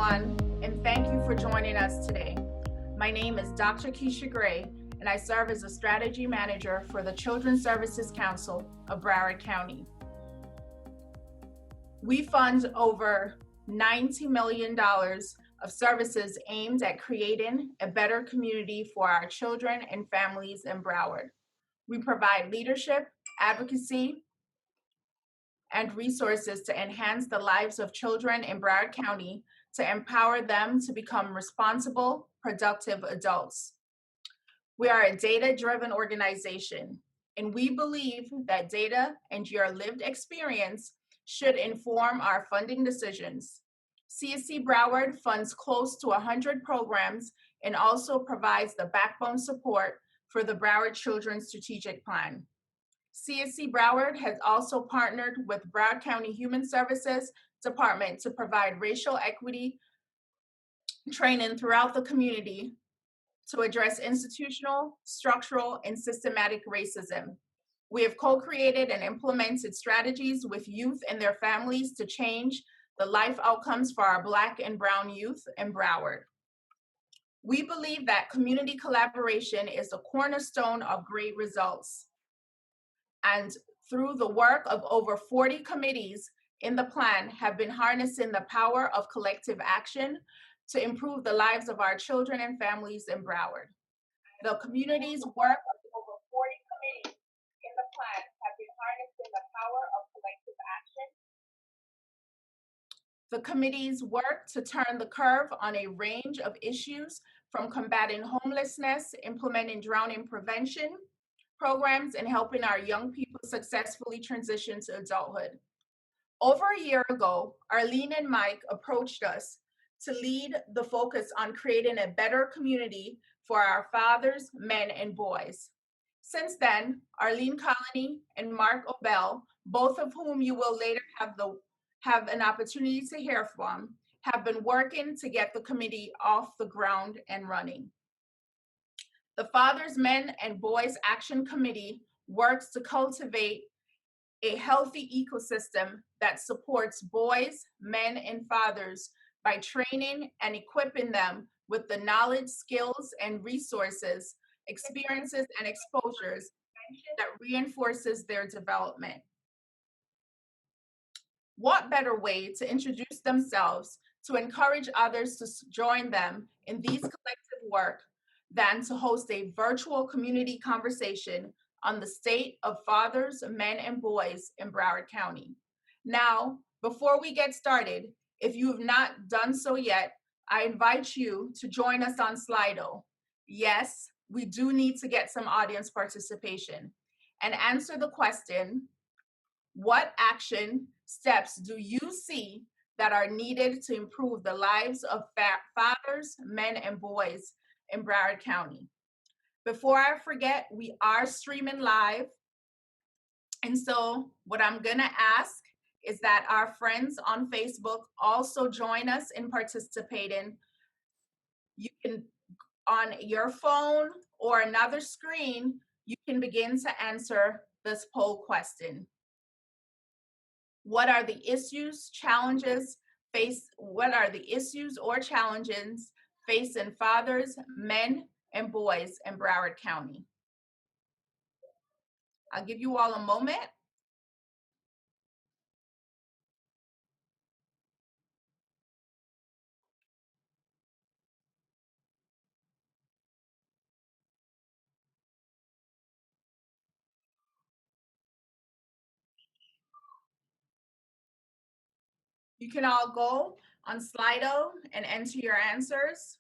everyone, and thank you for joining us today. My name is Dr. Keisha Gray, and I serve as a strategy manager for the Children's Services Council of Broward County. We fund over $90 million of services aimed at creating a better community for our children and families in Broward. We provide leadership, advocacy, and resources to enhance the lives of children in Broward County to empower them to become responsible, productive adults. We are a data-driven organization, and we believe that data and your lived experience should inform our funding decisions. CSC Broward funds close to 100 programs and also provides the backbone support for the Broward Children's Strategic Plan. CSC Broward has also partnered with Broward County Human Services Department to provide racial equity training throughout the community to address institutional, structural, and systematic racism. We have co-created and implemented strategies with youth and their families to change the life outcomes for our Black and Brown youth in Broward. We believe that community collaboration is the cornerstone of great results. And through the work of over 40 committees in the plan have been harnessing the power of collective action to improve the lives of our children and families in Broward. The community's work of over 40 committees in the plan have been harnessing the power of collective action. The committee's work to turn the curve on a range of issues from combating homelessness, implementing drowning prevention programs, and helping our young people successfully transition to adulthood. Over a year ago, Arlene and Mike approached us to lead the focus on creating a better community for our fathers, men, and boys. Since then, Arlene Colony and Mark Obel, both of whom you will later have an opportunity to hear from, have been working to get the committee off the ground and running. The Fathers, Men, and Boys Action Committee works to cultivate a healthy ecosystem that supports boys, men, and fathers by training and equipping them with the knowledge, skills, and resources, experiences, and exposures that reinforces their development. What better way to introduce themselves, to encourage others to join them in these collective work than to host a virtual community conversation on the state of fathers, men, and boys in Broward County. Now, before we get started, if you have not done so yet, I invite you to join us on Slido. Yes, we do need to get some audience participation, and answer the question, what action steps do you see that are needed to improve the lives of fathers, men, and boys in Broward County? Before I forget, we are streaming live. And so what I'm gonna ask is that our friends on Facebook also join us in participating. You can, on your phone or another screen, you can begin to answer this poll question. What are the issues or challenges facing fathers, men, and boys in Broward County? I'll give you all a moment. You can all go on Slido and enter your answers.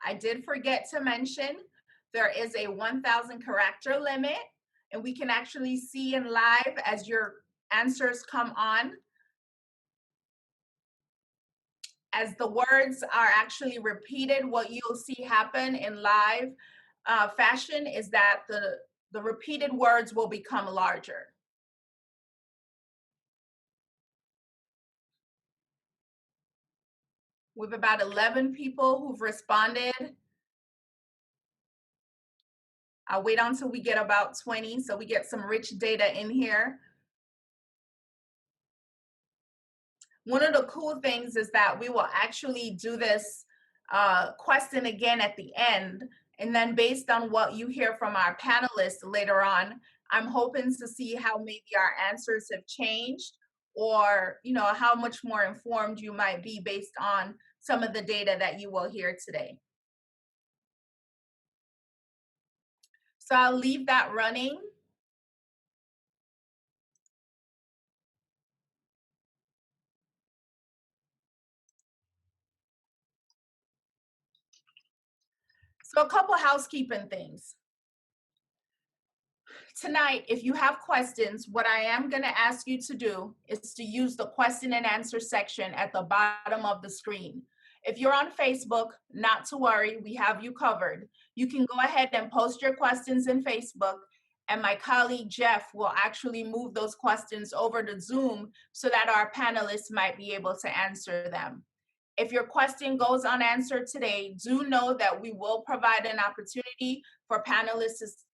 I did forget to mention there is a 1,000 character limit, and we can actually see in live as your answers come on. As the words are actually repeated, what you'll see happen in live fashion is that the repeated words will become larger. We have about 11 people who've responded. I'll wait until we get about 20 so we get some rich data in here. One of the cool things is that we will actually do this question again at the end. And then based on what you hear from our panelists later on, I'm hoping to see how maybe our answers have changed, or how much more informed you might be based on some of the data that you will hear today. So I'll leave that running. So a couple housekeeping things. Tonight, if you have questions, what I am going to ask you to do is to use the question and answer section at the bottom of the screen. If you're on Facebook, not to worry, we have you covered. You can go ahead and post your questions in Facebook, and my colleague Jeff will actually move those questions over to Zoom so that our panelists might be able to answer them. If your question goes unanswered today, do know that we will provide an opportunity for panelists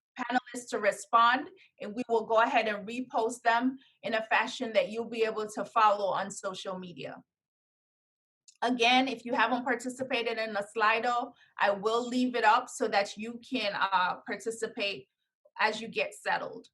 to respond, and we will go ahead and repost them in a fashion that you'll be able to follow on social media. Again, if you haven't participated in the Slido, I will leave it up so that you can participate as you get settled.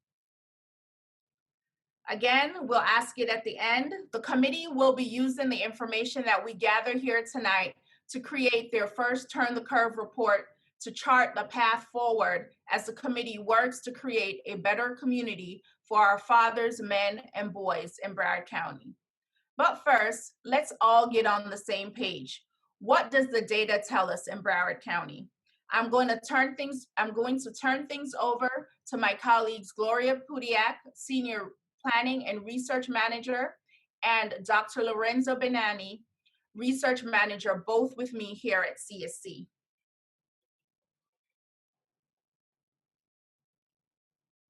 Again, we'll ask it at the end. The committee will be using the information that we gather here tonight to create their first Turn the Curve report to chart the path forward as the committee works to create a better community for our fathers, men, and boys in Broward County. But first, let's all get on the same page. What does the data tell us in Broward County? I'm going to turn things over to my colleagues Gloria Pudiak, Senior Planning and Research Manager, and Dr. Lorenzo Benani, Research Manager, both with me here at CSC.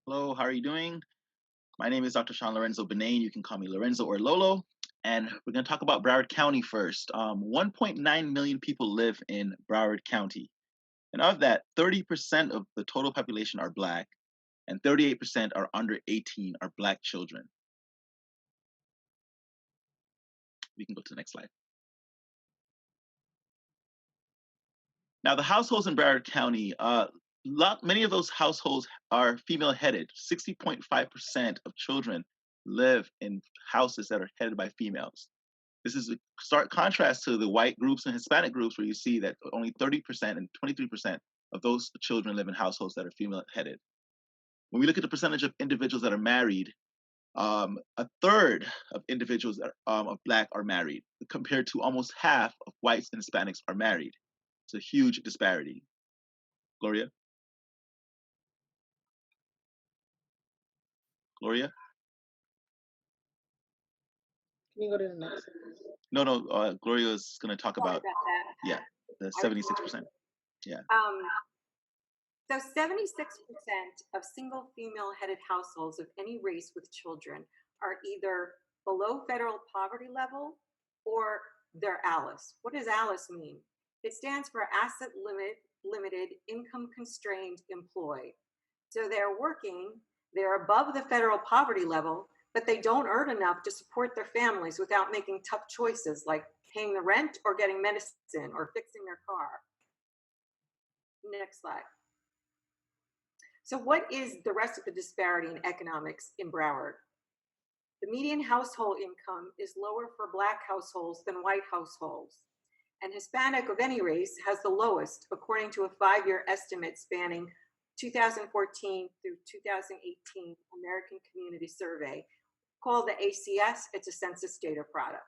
Hello, how are you doing? My name is Dr. Sean Lorenzo Benane. You can call me Lorenzo or Lolo. And we're going to talk about Broward County first. 1.9 million people live in Broward County. And of that, 30% of the total population are Black, and 38% are under 18 are Black children. We can go to the next slide. Now, the households in Broward County, many of those households are female-headed. 60.5% of children live in houses that are headed by females. This is a stark contrast to the white groups and Hispanic groups, where you see that only 30% and 23% of those children live in households that are female-headed. When we look at the percentage of individuals that are married, a third of individuals that of Black are married, compared to almost half of whites and Hispanics are married. It's a huge disparity. Gloria? Gloria? Can you go to the next one? No, Gloria is going to talk about that. Yeah, the 76%. Yeah. So 76% of single female-headed households of any race with children are either below federal poverty level or they're ALICE. What does ALICE mean? It stands for Asset Limited Income Constrained Employed. So they're working, they're above the federal poverty level, but they don't earn enough to support their families without making tough choices like paying the rent or getting medicine or fixing their car. Next slide. So what is the rest of the disparity in economics in Broward? The median household income is lower for Black households than white households. And Hispanic of any race has the lowest, according to a 5-year estimate spanning 2014 through 2018 American Community Survey called the ACS. It's a census data product.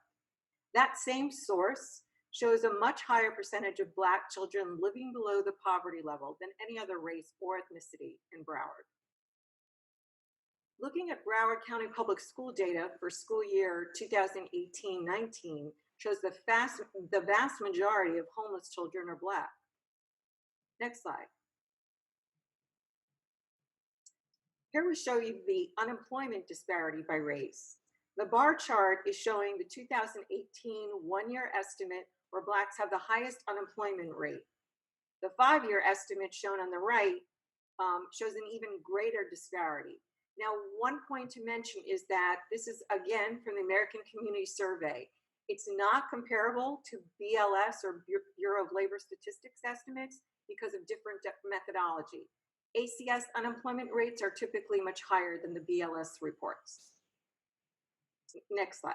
That same source shows a much higher percentage of Black children living below the poverty level than any other race or ethnicity in Broward. Looking at Broward County Public School data for school year 2018-19 shows the vast majority of homeless children are Black. Next slide. Here we show you the unemployment disparity by race. The bar chart is showing the 2018 one-year estimate where Blacks have the highest unemployment rate. The 5-year estimate shown on the right shows an even greater disparity. Now, one point to mention is that this is, again, from the American Community Survey. It's not comparable to BLS or Bureau of Labor Statistics estimates because of different methodology. ACS unemployment rates are typically much higher than the BLS reports. Next slide.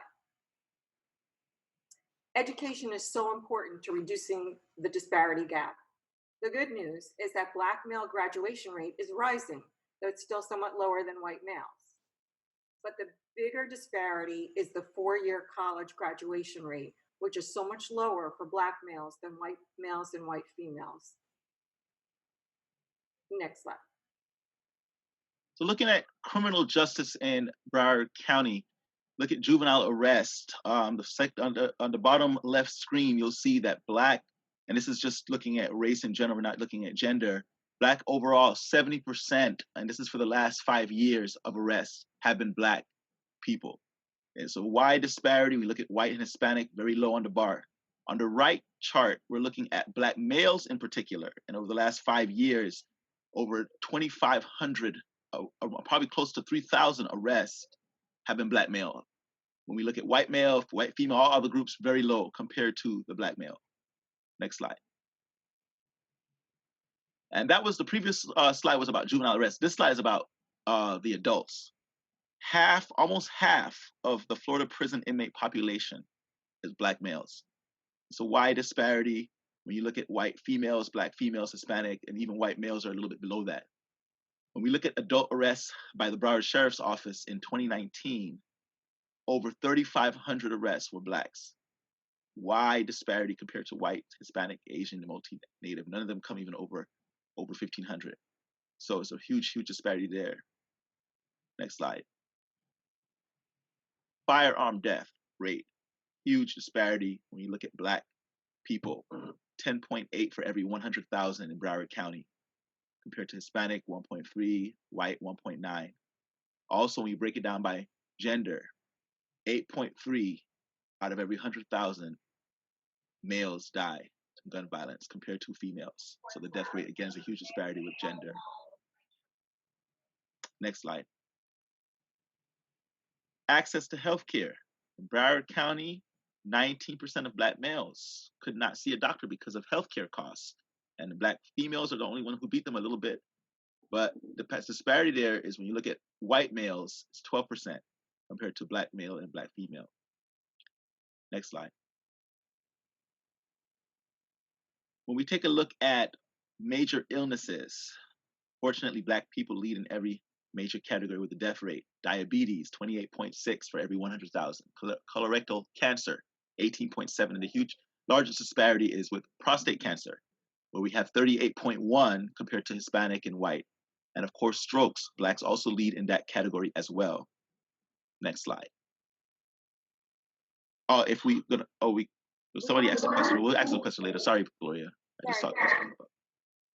Education is so important to reducing the disparity gap. The good news is that Black male graduation rate is rising, though it's still somewhat lower than white males. But the bigger disparity is the four-year college graduation rate, which is so much lower for Black males than white males and white females. Next slide. So looking at criminal justice in Broward County, look at juvenile arrest. On the bottom left screen, you'll see that Black, and this is just looking at race in general, we're not looking at gender, Black overall, 70%, and this is for the last 5 years of arrests, have been Black people. And so wide disparity, we look at white and Hispanic, very low on the bar. On the right chart, we're looking at Black males in particular, and over the last 5 years, over 2,500, probably close to 3,000 arrests have been Black male. When we look at white male, white female, all other groups very low compared to the Black male. Next slide. And that was the previous slide was about juvenile arrest. This slide is about the adults. Almost half of the Florida prison inmate population is Black males. It's a wide disparity. When you look at white females, Black females, Hispanic, and even white males are a little bit below that. When we look at adult arrests by the Broward Sheriff's Office in 2019, over 3,500 arrests were Blacks. Wide disparity compared to white, Hispanic, Asian, and multi-native. None of them come even over 1,500. So it's a huge, huge disparity there. Next slide. Firearm death rate, huge disparity when you look at Black people, 10.8 for every 100,000 in Broward County, compared to Hispanic, 1.3, white, 1.9. Also, when you break it down by gender, 8.3 out of every 100,000 males die from gun violence compared to females. So the death rate, again, is a huge disparity with gender. Next slide. Access to healthcare. In Broward County, 19% of Black males could not see a doctor because of healthcare costs. And the Black females are the only one who beat them a little bit. But the disparity there is when you look at white males, it's 12% compared to Black male and Black female. Next slide. When we take a look at major illnesses, fortunately, Black people lead in every major category with the death rate. Diabetes, 28.6 for every 100,000. Colorectal cancer, 18.7. And the largest disparity is with prostate cancer, where we have 38.1 compared to Hispanic and white. And of course, strokes, Blacks also lead in that category as well. Next slide. Somebody asked a question. We'll ask a question later. Sorry, Gloria. I just saw a question.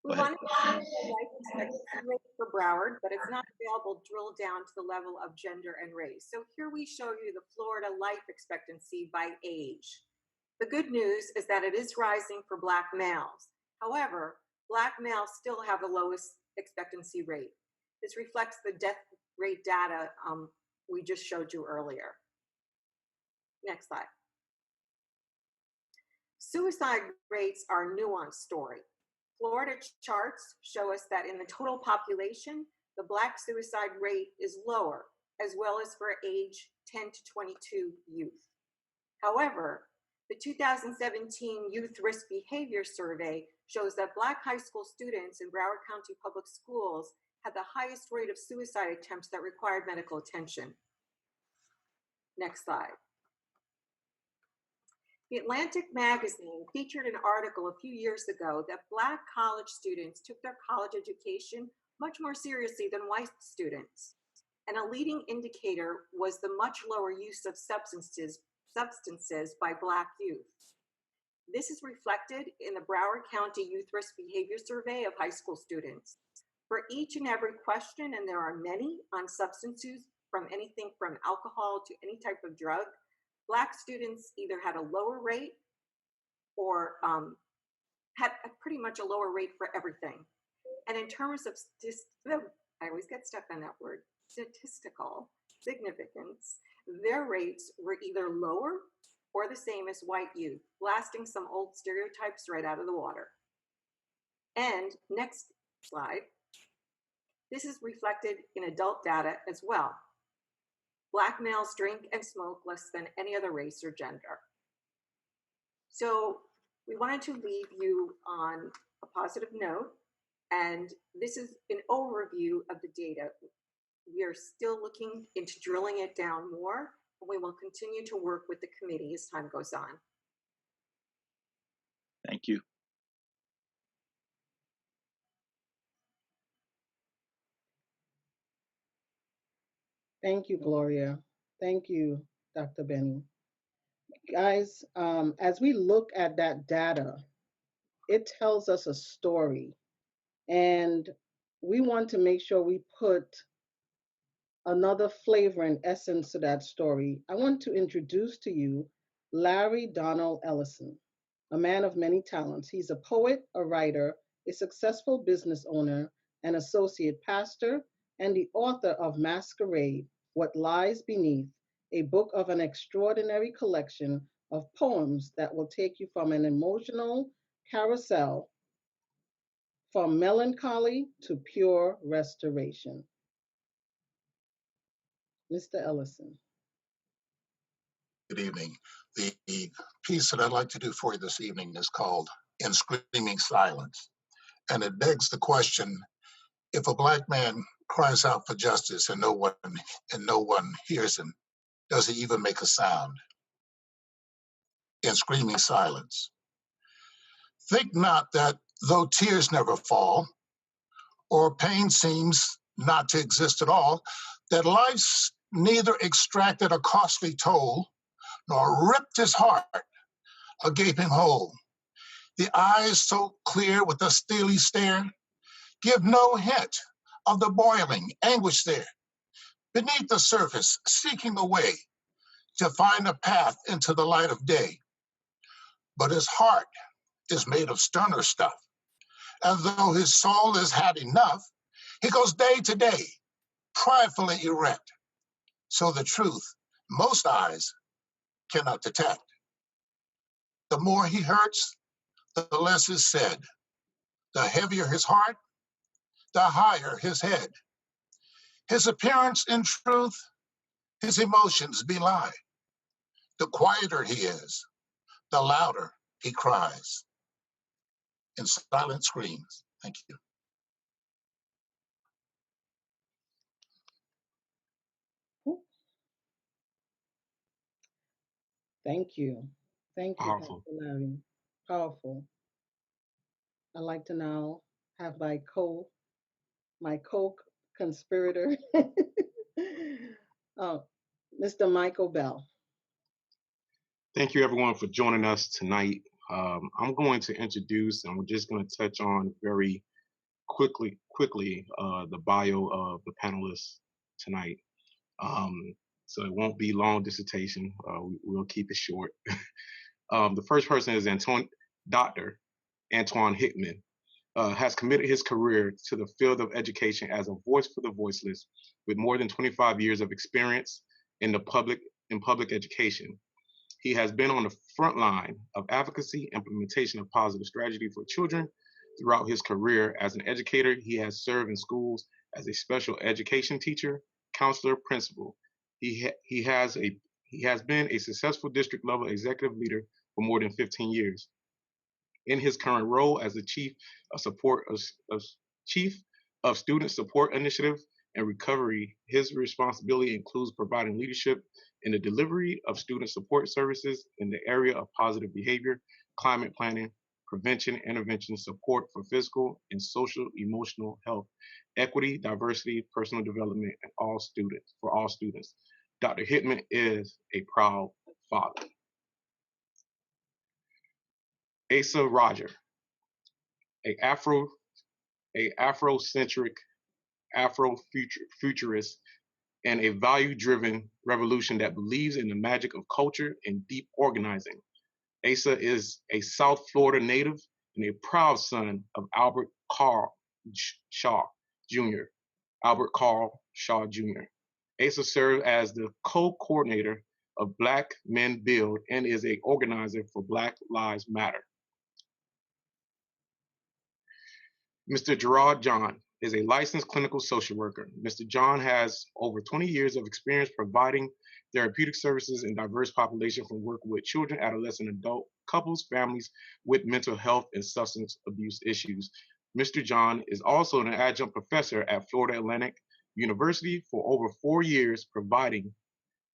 We wanted to see the life expectancy rate for Broward, but it's not available drilled down to the level of gender and race. So here we show you the Florida life expectancy by age. The good news is that it is rising for Black males. However, Black males still have the lowest expectancy rate. This reflects the death rate data we just showed you earlier. Next slide. Suicide rates are a nuanced story. Florida charts show us that in the total population, the Black suicide rate is lower, as well as for age 10 to 22 youth. However, the 2017 Youth Risk Behavior Survey shows that Black high school students in Broward County Public Schools had the highest rate of suicide attempts that required medical attention. Next slide. The Atlantic magazine featured an article a few years ago that Black college students took their college education much more seriously than white students. And a leading indicator was the much lower use of substances by Black youth. This is reflected in the Broward County Youth Risk Behavior Survey of high school students. For each and every question, and there are many on substances, from anything from alcohol to any type of drug, Black students either had a lower rate or had pretty much a lower rate for everything. And in terms of, I always get stuck on that word, statistical significance, their rates were either lower or the same as white youth, blasting some old stereotypes right out of the water. And next slide. This is reflected in adult data as well. Black males drink and smoke less than any other race or gender. So we wanted to leave you on a positive note, and this is an overview of the data. We are still looking into drilling it down more, and we will continue to work with the committee as time goes on. Thank you. Thank you, Gloria. Thank you, Dr. Benny. Guys, as we look at that data, it tells us a story. And we want to make sure we put another flavor and essence to that story. I want to introduce to you Larry Donald Ellison, a man of many talents. He's a poet, a writer, a successful business owner, an associate pastor, and the author of Masquerade, What Lies Beneath, a book of an extraordinary collection of poems that will take you from an emotional carousel, from melancholy to pure restoration. Mr. Ellison. Good evening. The piece that I'd like to do for you this evening is called In Screaming Silence. And it begs the question, if a Black man cries out for justice and no one hears him, does he even make a sound? In screaming silence. Think not that though tears never fall, or pain seems not to exist at all, that life's neither extracted a costly toll, nor ripped his heart a gaping hole. The eyes so clear with a steely stare give no hint of the boiling anguish there. Beneath the surface, seeking a way to find a path into the light of day. But his heart is made of sterner stuff. And though his soul has had enough, he goes day to day, pridefully erect. So the truth, most eyes cannot detect. The more he hurts, the less is said. The heavier his heart, the higher his head. His appearance, in truth, his emotions belie. The quieter he is, the louder he cries. In silent screams. Thank you. Thank you. Thank you, Powerful. Dr. Larry. Powerful. I'd like to now have my co-conspirator, Mr. Michael Bell. Thank you, everyone, for joining us tonight. I'm going to introduce, and we're just going to touch on very quickly the bio of the panelists tonight. So it won't be long dissertation. We'll keep it short. The first person is Dr. Antoine Hickman. Has committed his career to the field of education as a voice for the voiceless, with more than 25 years of experience in public education. He has been on the front line of advocacy, implementation of positive strategy for children. Throughout his career as an educator, he has served in schools as a special education teacher, counselor, principal. He has been a successful district level executive leader for more than 15 years. In his current role as the Chief of Student Support Initiative and Recovery, his responsibility includes providing leadership in the delivery of student support services in the area of positive behavior, climate planning, prevention, intervention, support for physical and social emotional health, equity, diversity, personal development, and for all students. Dr. Hickman is a proud father. Asa Roger, a Afrocentric, Afrofuturist, and a value-driven revolution that believes in the magic of culture and deep organizing. Asa is a South Florida native and a proud son of Albert Carl Shaw Jr. Asa served as the co-coordinator of Black Men Build and is an organizer for Black Lives Matter. Mr. Gerard John is a licensed clinical social worker. Mr. John has over 20 years of experience providing therapeutic services in diverse populations from work with children, adolescent, adult, couples, families with mental health and substance abuse issues. Mr. John is also an adjunct professor at Florida Atlantic University for over 4 years providing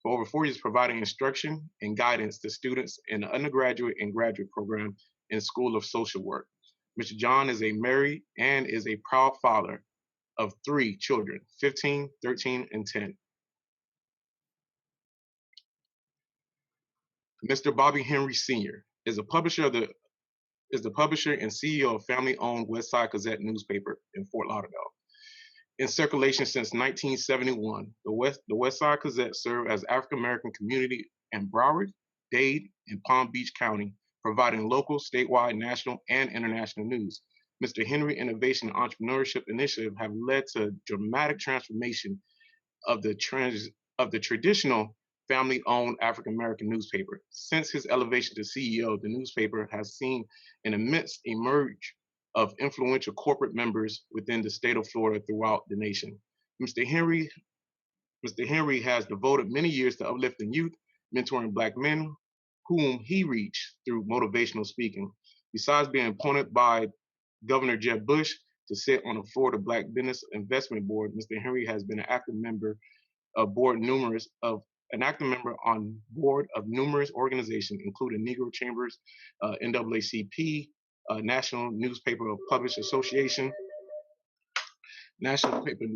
instruction and guidance to students in the undergraduate and graduate program in School of Social Work. Mr. John is a married and is a proud father of 3 children, 15, 13, and 10. Mr. Bobby Henry Sr. is the publisher and CEO of family-owned West Side Gazette newspaper in Fort Lauderdale. In circulation since 1971, the West Side Gazette served as African American community in Broward, Dade, and Palm Beach County, providing local, statewide, national, and international news. Mr. Henry Innovation and Entrepreneurship Initiative have led to dramatic transformation of the traditional family-owned African American newspaper. Since his elevation to CEO, the newspaper has seen an immense emerge of influential corporate members within the state of Florida throughout the nation. Mr. Henry has devoted many years to uplifting youth, mentoring Black men, whom he reached through motivational speaking. Besides being appointed by Governor Jeb Bush to sit on the Florida Black Business Investment Board, Mr. Henry has been an active member on board of numerous organizations, including Negro Chambers, NAACP, National Newspaper Publishers Association, National Paper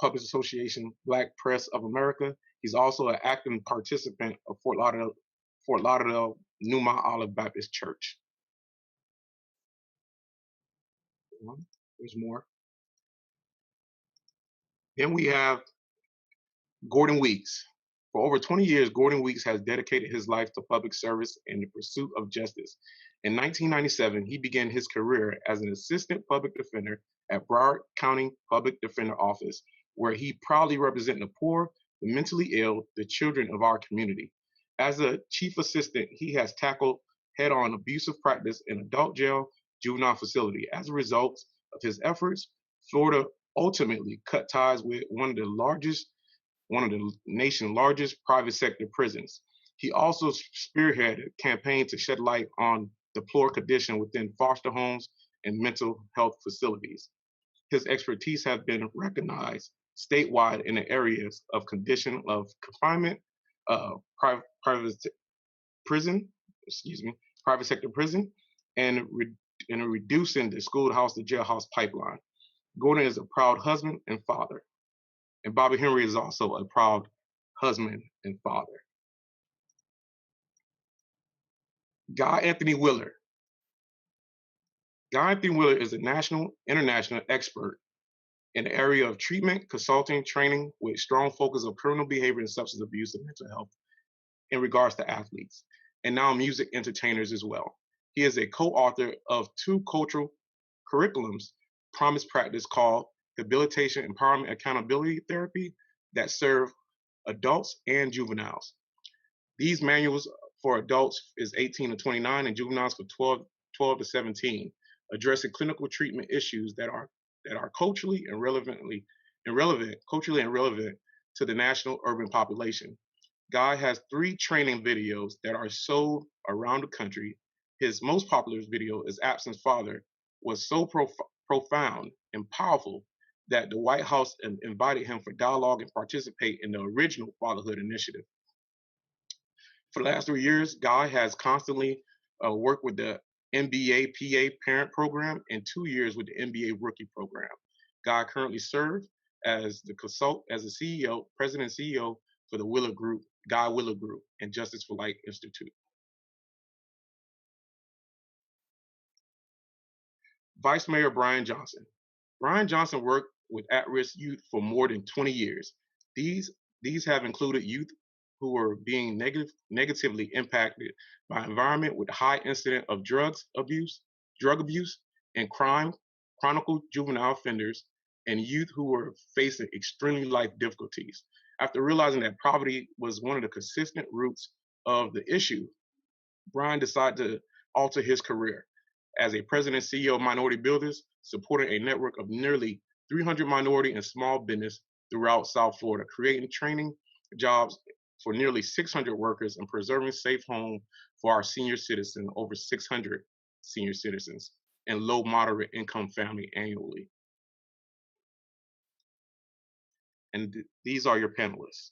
Publishers Association, Black Press of America. He's also an active participant of Fort Lauderdale Newmont Olive Baptist Church. There's more. Then we have Gordon Weeks. For over 20 years, Gordon Weeks has dedicated his life to public service and the pursuit of justice. In 1997, he began his career as an assistant public defender at Broward County Public Defender Office, where he proudly represented the poor, the mentally ill, the children of our community. As a chief assistant, he has tackled head-on abusive practice in adult jail, juvenile facility. As a result of his efforts, Florida ultimately cut ties with one of the nation's largest private sector prisons. He also spearheaded a campaign to shed light on deplored condition within foster homes and mental health facilities. His expertise has been recognized statewide in the areas of condition of confinement, private sector prison, and reducing the schoolhouse to jailhouse pipeline. Gordon is a proud husband and father. And Bobby Henry is also a proud husband and father. Guy Anthony Willer. Guy Anthony Willer is a national, international expert in the area of treatment, consulting, training with strong focus on criminal behavior and substance abuse and mental health in regards to athletes, and now music entertainers as well. He is a co-author of 2 cultural curriculums, Promise Practice called Rehabilitation, Empowerment, Accountability Therapy that serve adults and juveniles. These manuals for adults is 18 to 29 and juveniles for 12 to 17, addressing clinical treatment issues that are culturally and relevant to the national urban population. Guy has 3 training videos that are sold around the country. His most popular video is Absent Father, was so profound and powerful that the White House invited him for dialogue and participate in the original Fatherhood Initiative. For the last 3 years, Guy has constantly worked with the NBA PA Parent Program and 2 years with the NBA Rookie Program. Guy currently serves as the CEO, President and CEO for the Willer Group, Guy Willer Group, and Justice for Life Institute. Vice Mayor Brian Johnson. Brian Johnson worked with at-risk youth for more than 20 years. These have included youth who were being negatively impacted by an environment with high incident of drug abuse, and crime, chronic juvenile offenders, and youth who were facing extremely life difficulties. After realizing that poverty was one of the consistent roots of the issue, Brian decided to alter his career as a president and CEO of Minority Builders, supporting a network of nearly 300 minority and small business throughout South Florida, creating training jobs for nearly 600 workers and preserving safe home for our senior citizens, over 600 senior citizens, and low moderate income family annually. And these are your panelists.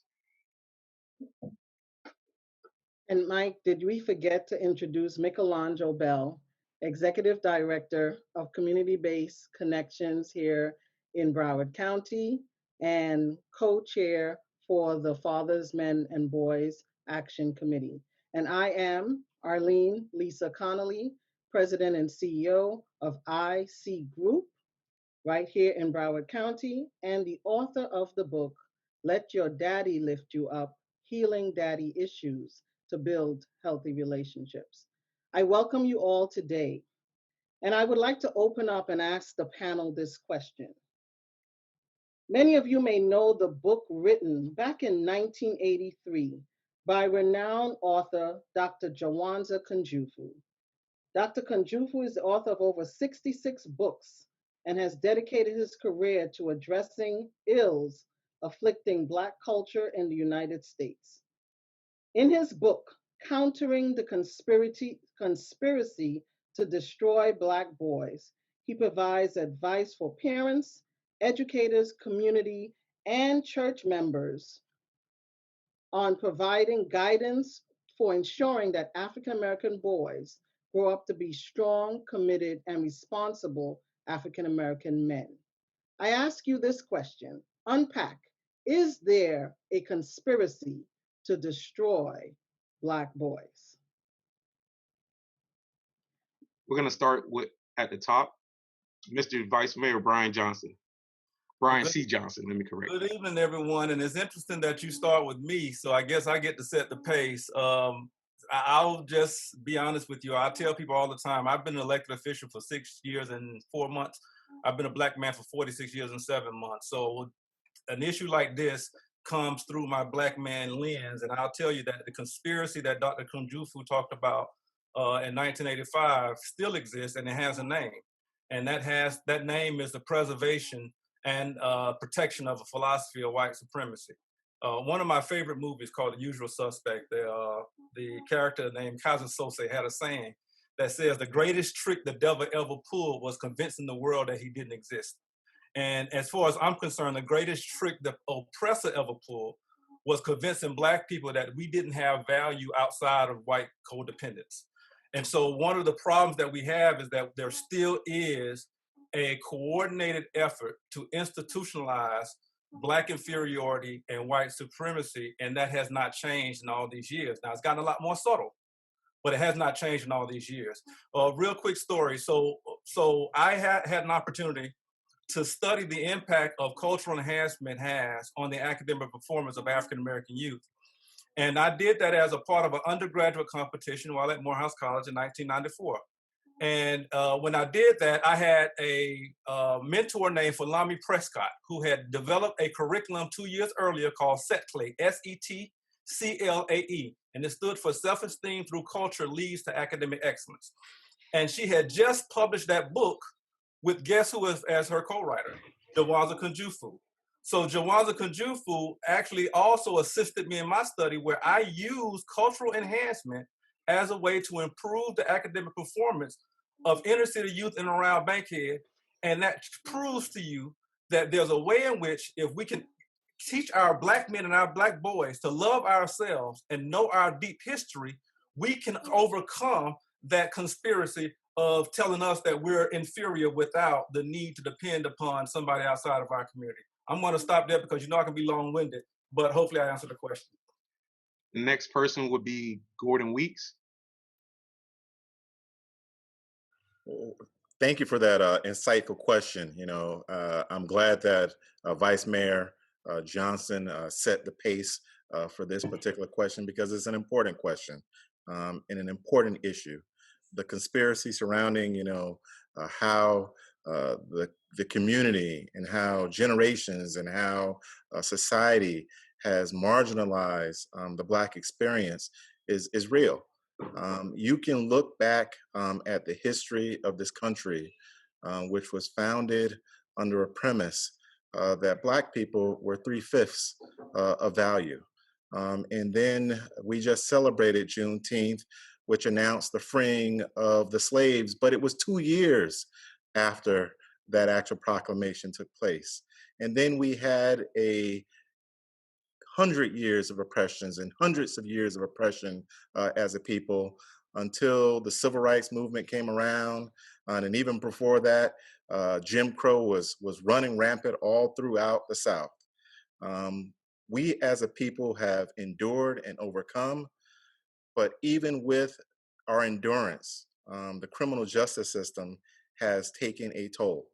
And Mike, did we forget to introduce Michelangelo Bell, Executive Director of Community-Based Connections here in Broward County and co-chair for the Fathers, Men, and Boys Action Committee. And I am Arlene Lisa Connolly, President and CEO of IC Group, right here in Broward County, and the author of the book, Let Your Daddy Lift You Up, Healing Daddy Issues to Build Healthy Relationships. I welcome you all today, and I would like to open up and ask the panel this question. Many of you may know the book written back in 1983 by renowned author Dr. Jawanza Kunjufu. Dr. Kunjufu is the author of over 66 books and has dedicated his career to addressing ills afflicting Black culture in the United States. In his book, Countering the Conspiracy to Destroy Black Boys, he provides advice for parents, educators, community, and church members on providing guidance for ensuring that African American boys grow up to be strong, committed, and responsible African American men. I ask you this question, unpack, is there a conspiracy to destroy Black boys? We're going to start with at the top, Mr. Vice Mayor Brian Johnson. Brian C. Johnson, let me correct. Good evening, everyone. And it's interesting that you start with me, so I guess I get to set the pace. I'll just be honest with you. I tell people all the time, I've been an elected official for 6 years and 4 months. I've been a Black man for 46 years and 7 months. So an issue like this comes through my Black man lens. And I'll tell you that the conspiracy that Dr. Kunjufu talked about in 1985 still exists, and it has a name. And that name is the preservation and protection of a philosophy of white supremacy. One of my favorite movies called The Usual Suspect, the character named Kaiser Sose had a saying that says the greatest trick the devil ever pulled was convincing the world that he didn't exist. And as far as I'm concerned, the greatest trick the oppressor ever pulled was convincing Black people that we didn't have value outside of white codependence. And so one of the problems that we have is that there still is a coordinated effort to institutionalize Black inferiority and white supremacy, and that has not changed in all these years. Now, it's gotten a lot more subtle, but it has not changed in all these years. Real quick story. So I had an opportunity to study the impact of cultural enhancement has on the academic performance of African-American youth. And I did that as a part of an undergraduate competition while at Morehouse College in 1994. And when I did that, I had a mentor named Philami Prescott, who had developed a curriculum 2 years earlier called SETCLAE, SETCLAE, and it stood for Self-Esteem Through Culture Leads to Academic Excellence. And she had just published that book with guess who was as her co-writer, Jawanza Kunjufu. So Jawanza Kunjufu actually also assisted me in my study where I used cultural enhancement as a way to improve the academic performance of inner city youth in and around Bankhead. And that proves to you that there's a way in which if we can teach our Black men and our Black boys to love ourselves and know our deep history, we can overcome that conspiracy of telling us that we're inferior without the need to depend upon somebody outside of our community. I'm going to stop there because you know I can be long-winded, but hopefully I answered the question. The next person would be Gordon Weeks. Thank you for that insightful question. I'm glad that Vice Mayor Johnson set the pace for this particular question because it's an important question and an important issue. The conspiracy surrounding, how the community and how generations and how society has marginalized the Black experience is real. You can look back at the history of this country, which was founded under a premise that Black people were 3/5 of value. And then we just celebrated Juneteenth, which announced the freeing of the slaves, but it was 2 years after that actual proclamation took place. And then we had 100 years of oppressions and hundreds of years of oppression as a people until the civil rights movement came around. And even before that, Jim Crow was running rampant all throughout the South. We as a people have endured and overcome, but even with our endurance, the criminal justice system has taken a toll.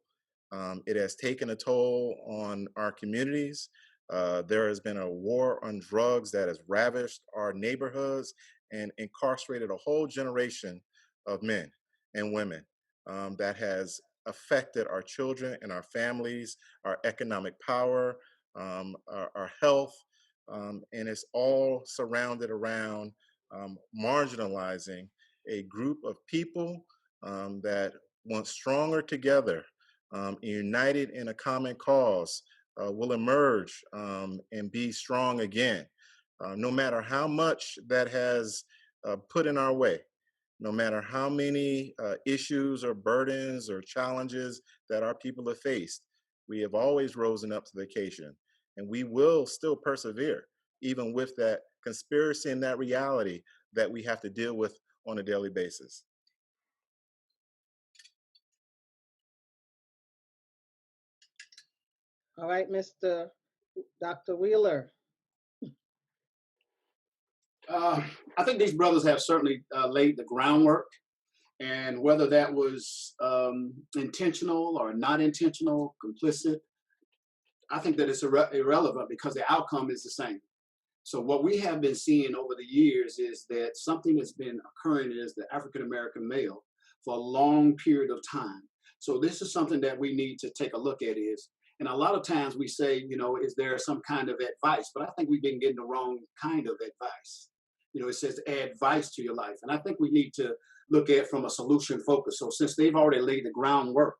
It has taken a toll on our communities. There has been a war on drugs that has ravished our neighborhoods and incarcerated a whole generation of men and women. That has affected our children and our families, our economic power, our health, and it's all surrounded around marginalizing a group of people that once stronger together, united in a common cause, will emerge and be strong again. No matter how much that has put in our way, no matter how many issues or burdens or challenges that our people have faced, we have always risen up to the occasion, and we will still persevere, even with that conspiracy and that reality that we have to deal with on a daily basis. All right, Dr. Wheeler. I think these brothers have certainly laid the groundwork, and whether that was intentional or not intentional, complicit, I think that it's irrelevant because the outcome is the same. So what we have been seeing over the years is that something has been occurring as the African-American male for a long period of time. So this is something that we need to take a look at and a lot of times we say, is there some kind of advice? But I think we've been getting the wrong kind of advice. It says add vice to your life. And I think we need to look at from a solution focus. So since they've already laid the groundwork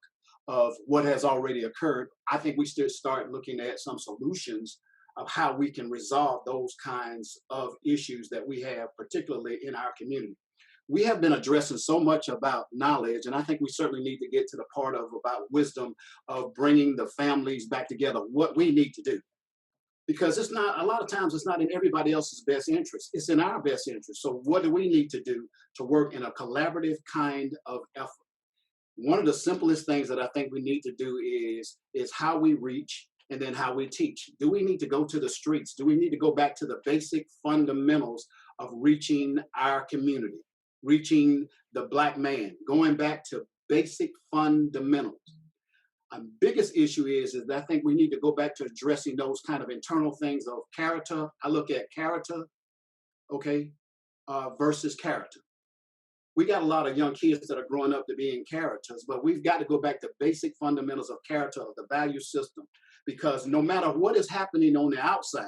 of what has already occurred, I think we should start looking at some solutions of how we can resolve those kinds of issues that we have, particularly in our community. We have been addressing so much about knowledge, and I think we certainly need to get to the part of about wisdom of bringing the families back together, what we need to do. Because it's not, a lot of times it's not in everybody else's best interest. It's in our best interest. So what do we need to do to work in a collaborative kind of effort? One of the simplest things that I think we need to do is how we reach and then how we teach. Do we need to go to the streets? Do we need to go back to the basic fundamentals of reaching our community, reaching the Black man, going back to basic fundamentals? A biggest issue is that I think we need to go back to addressing those kind of internal things of character. I look at character, okay, versus character. We got a lot of young kids that are growing up to being characters, but we've got to go back to basic fundamentals of character, of the value system, because no matter what is happening on the outside,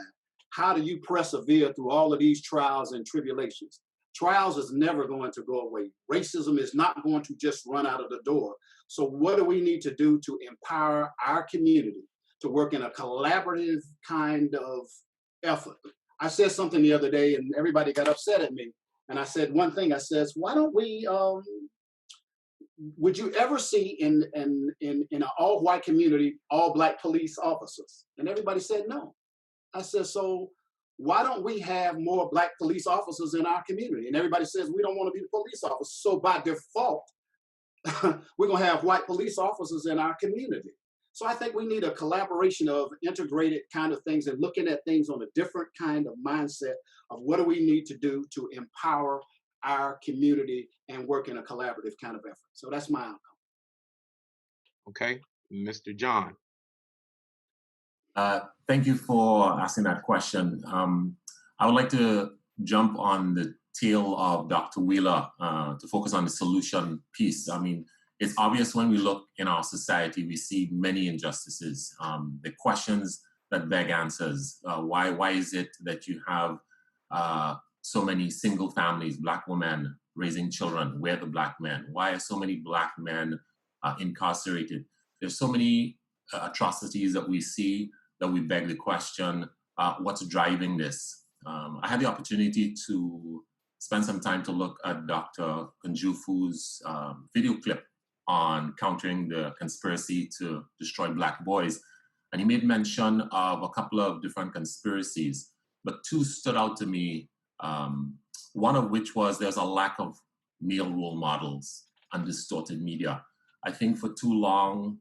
how do you persevere through all of these trials and tribulations? Trials is never going to go away. Racism is not going to just run out of the door. So what do we need to do to empower our community to work in a collaborative kind of effort? I said something the other day and everybody got upset at me. And I said one thing, I says, why don't we, would you ever see in an all-white community, all Black police officers? And everybody said no. I said, so why don't we have more Black police officers in our community? And everybody says we don't want to be the police officers. So by default, we're going to have white police officers in our community. So I think we need a collaboration of integrated kind of things and looking at things on a different kind of mindset of what do we need to do to empower our community and work in a collaborative kind of effort. So that's my outcome. Okay, Mr. John. Thank you for asking that question. I would like to jump on the tail of Dr. Wheeler to focus on the solution piece. I mean, it's obvious when we look in our society, we see many injustices. The questions that beg answers. Why is it that you have so many single families, Black women raising children? Where are the Black men? Why are so many Black men incarcerated? There's so many atrocities that we see that we beg the question, what's driving this? I had the opportunity to spend some time to look at Dr. Kunjufu's video clip on countering the conspiracy to destroy Black boys. And he made mention of a couple of different conspiracies, but two stood out to me. One of which was there's a lack of male role models and distorted media. I think for too long,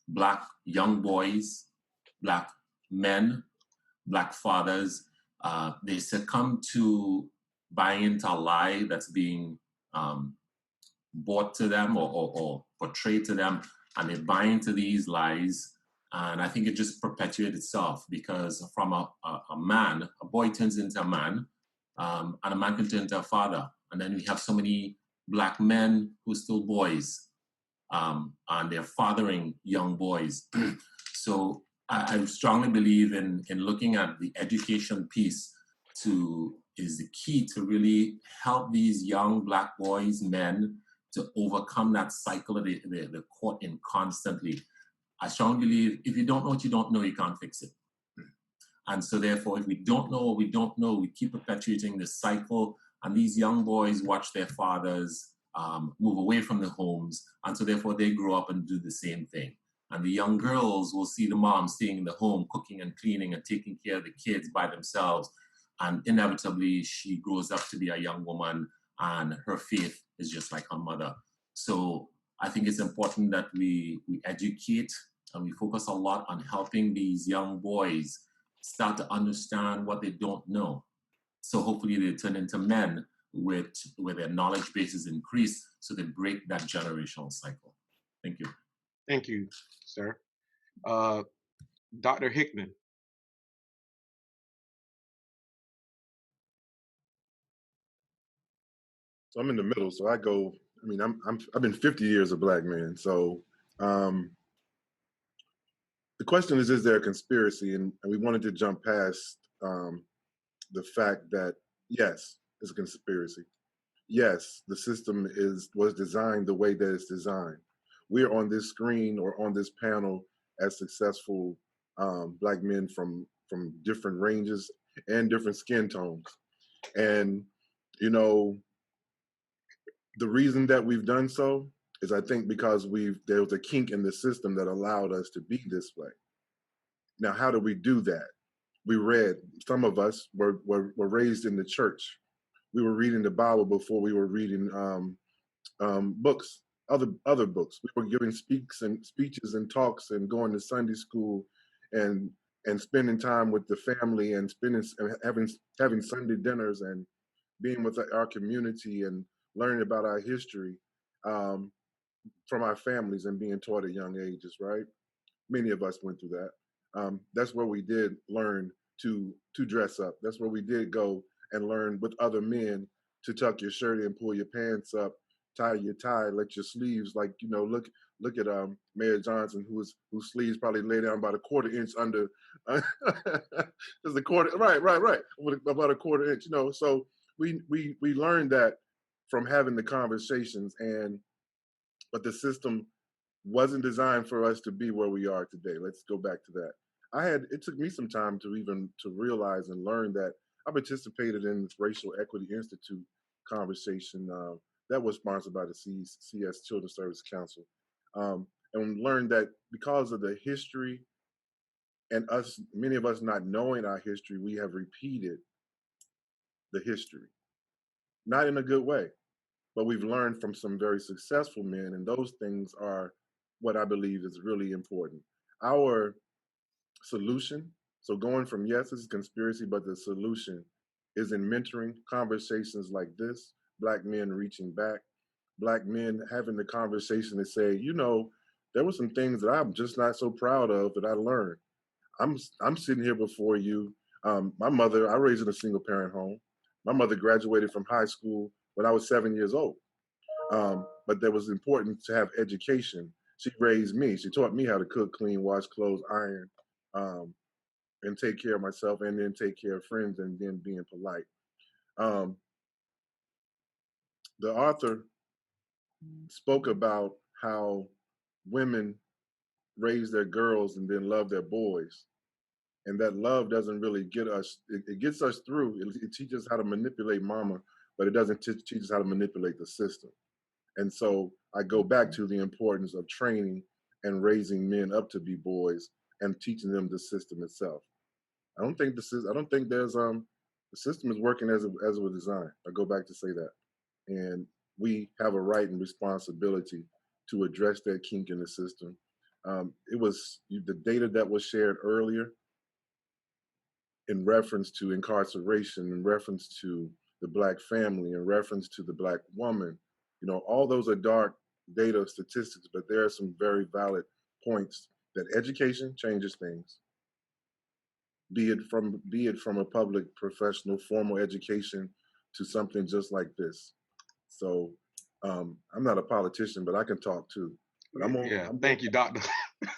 Black young boys, Black men, Black fathers, they succumb to buying into a lie that's being bought to them or portrayed to them, and they buy into these lies. And I think it just perpetuates itself, because from a man, a boy turns into a man, and a man can turn into a father. And then we have so many Black men who are still boys, and they're fathering young boys. So I strongly believe in looking at the education piece is the key to really help these young Black boys, men, to overcome that cycle that they're caught in constantly. I strongly believe if you don't know what you don't know, you can't fix it. And so therefore, if we don't know what we don't know, we keep perpetuating this cycle, and these young boys watch their fathers move away from the homes, and so therefore they grow up and do the same thing. And the young girls will see the mom staying in the home, cooking and cleaning and taking care of the kids by themselves. And inevitably, she grows up to be a young woman, and her faith is just like her mother. So I think it's important that we educate, and we focus a lot on helping these young boys start to understand what they don't know. So hopefully they turn into men where their knowledge base is increased, so they break that generational cycle. Thank you. Thank you, sir. Dr. Hickman. So I'm in the middle. So I've been 50 years a Black man. So the question is there a conspiracy? And we wanted to jump past the fact that, yes, it's a conspiracy. Yes, the system was designed the way that it's designed. We're on this screen or on this panel as successful Black men from different ranges and different skin tones. And, the reason that we've done so is, I think, because there was a kink in the system that allowed us to be this way. Now, how do we do that? We read. Some of us were raised in the church. We were reading the Bible before we were reading books, other books. We were giving speeches and talks and going to Sunday school and spending time with the family and having Sunday dinners and being with our community and learning about our history from our families and being taught at young ages, right? Many of us went through that. That's where we did learn to dress up. That's where we did go and learn with other men to tuck your shirt in, pull your pants up, tie your tie, let your sleeves, look at Mayor Johnson, whose sleeves probably lay down about a quarter inch under, just a quarter, right, about a quarter inch, So we learned that from having the conversations, but the system wasn't designed for us to be where we are today. Let's go back to that. It took me some time to realize and learn that I participated in this Racial Equity Institute conversation that was sponsored by the CS Children's Service Council, and learned that because of the history and many of us not knowing our history, we have repeated the history, not in a good way. But we've learned from some very successful men, and those things are what I believe is really important. Our solution, so going from, yes, this is conspiracy, but the solution is in mentoring, conversations like this, Black men reaching back, Black men having the conversation to say, there were some things that I'm just not so proud of that I learned. I'm sitting here before you. My mother, I raised in a single parent home. My mother graduated from high school when I was 7 years old. But that was important to have education. She raised me. She taught me how to cook, clean, wash clothes, iron. and take care of myself, and then take care of friends, and then being polite. Um, the author spoke about how women raise their girls and then love their boys. And that love doesn't really get us, it gets us through. It teaches us how to manipulate mama, but it doesn't teach us how to manipulate the system. And so I go back to the importance of training and raising men up to be boys and teaching them the system itself. I don't think there's the system is working as it was designed. I go back to say that. And we have a right and responsibility to address that kink in the system. It was the data that was shared earlier in reference to incarceration, in reference to the Black family, in reference to the Black woman. You know, all those are dark data statistics, but there are some very valid points that education changes things. Be it from a public, professional, formal education to something just like this. So I'm not a politician, but I can talk too. But thank you, Doctor.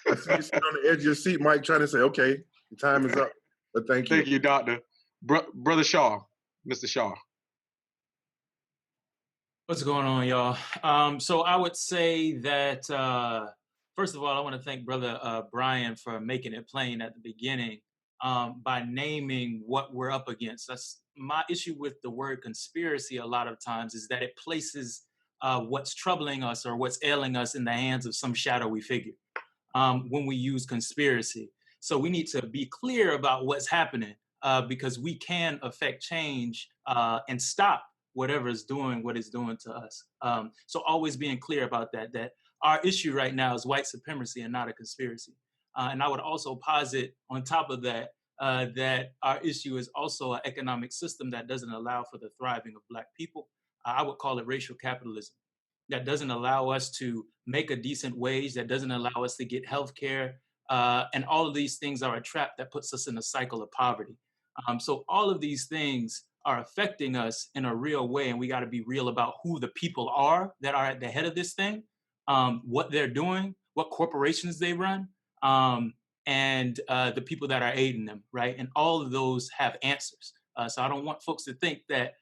I see you sit on the edge of your seat, Mike, trying to say, okay, the time is up. But thank you. Thank you, Doctor. Brother Shaw, Mr. Shaw. What's going on, y'all? So I would say that, first of all, I want to thank Brother Brian for making it plain at the beginning by naming what we're up against. That's my issue with the word conspiracy a lot of times, is that it places what's troubling us or what's ailing us in the hands of some shadowy figure when we use conspiracy. So we need to be clear about what's happening because we can affect change and stop whatever is doing what it's doing to us. So always being clear about that our issue right now is white supremacy and not a conspiracy. And I would also posit on top of that, that our issue is also an economic system that doesn't allow for the thriving of Black people. I would call it racial capitalism. That doesn't allow us to make a decent wage, that doesn't allow us to get health care. And all of these things are a trap that puts us in a cycle of poverty. So all of these things are affecting us in a real way, and we got to be real about who the people are that are at the head of this thing, what they're doing, what corporations they run, and the people that are aiding them, right? And all of those have answers. So I don't want folks to think that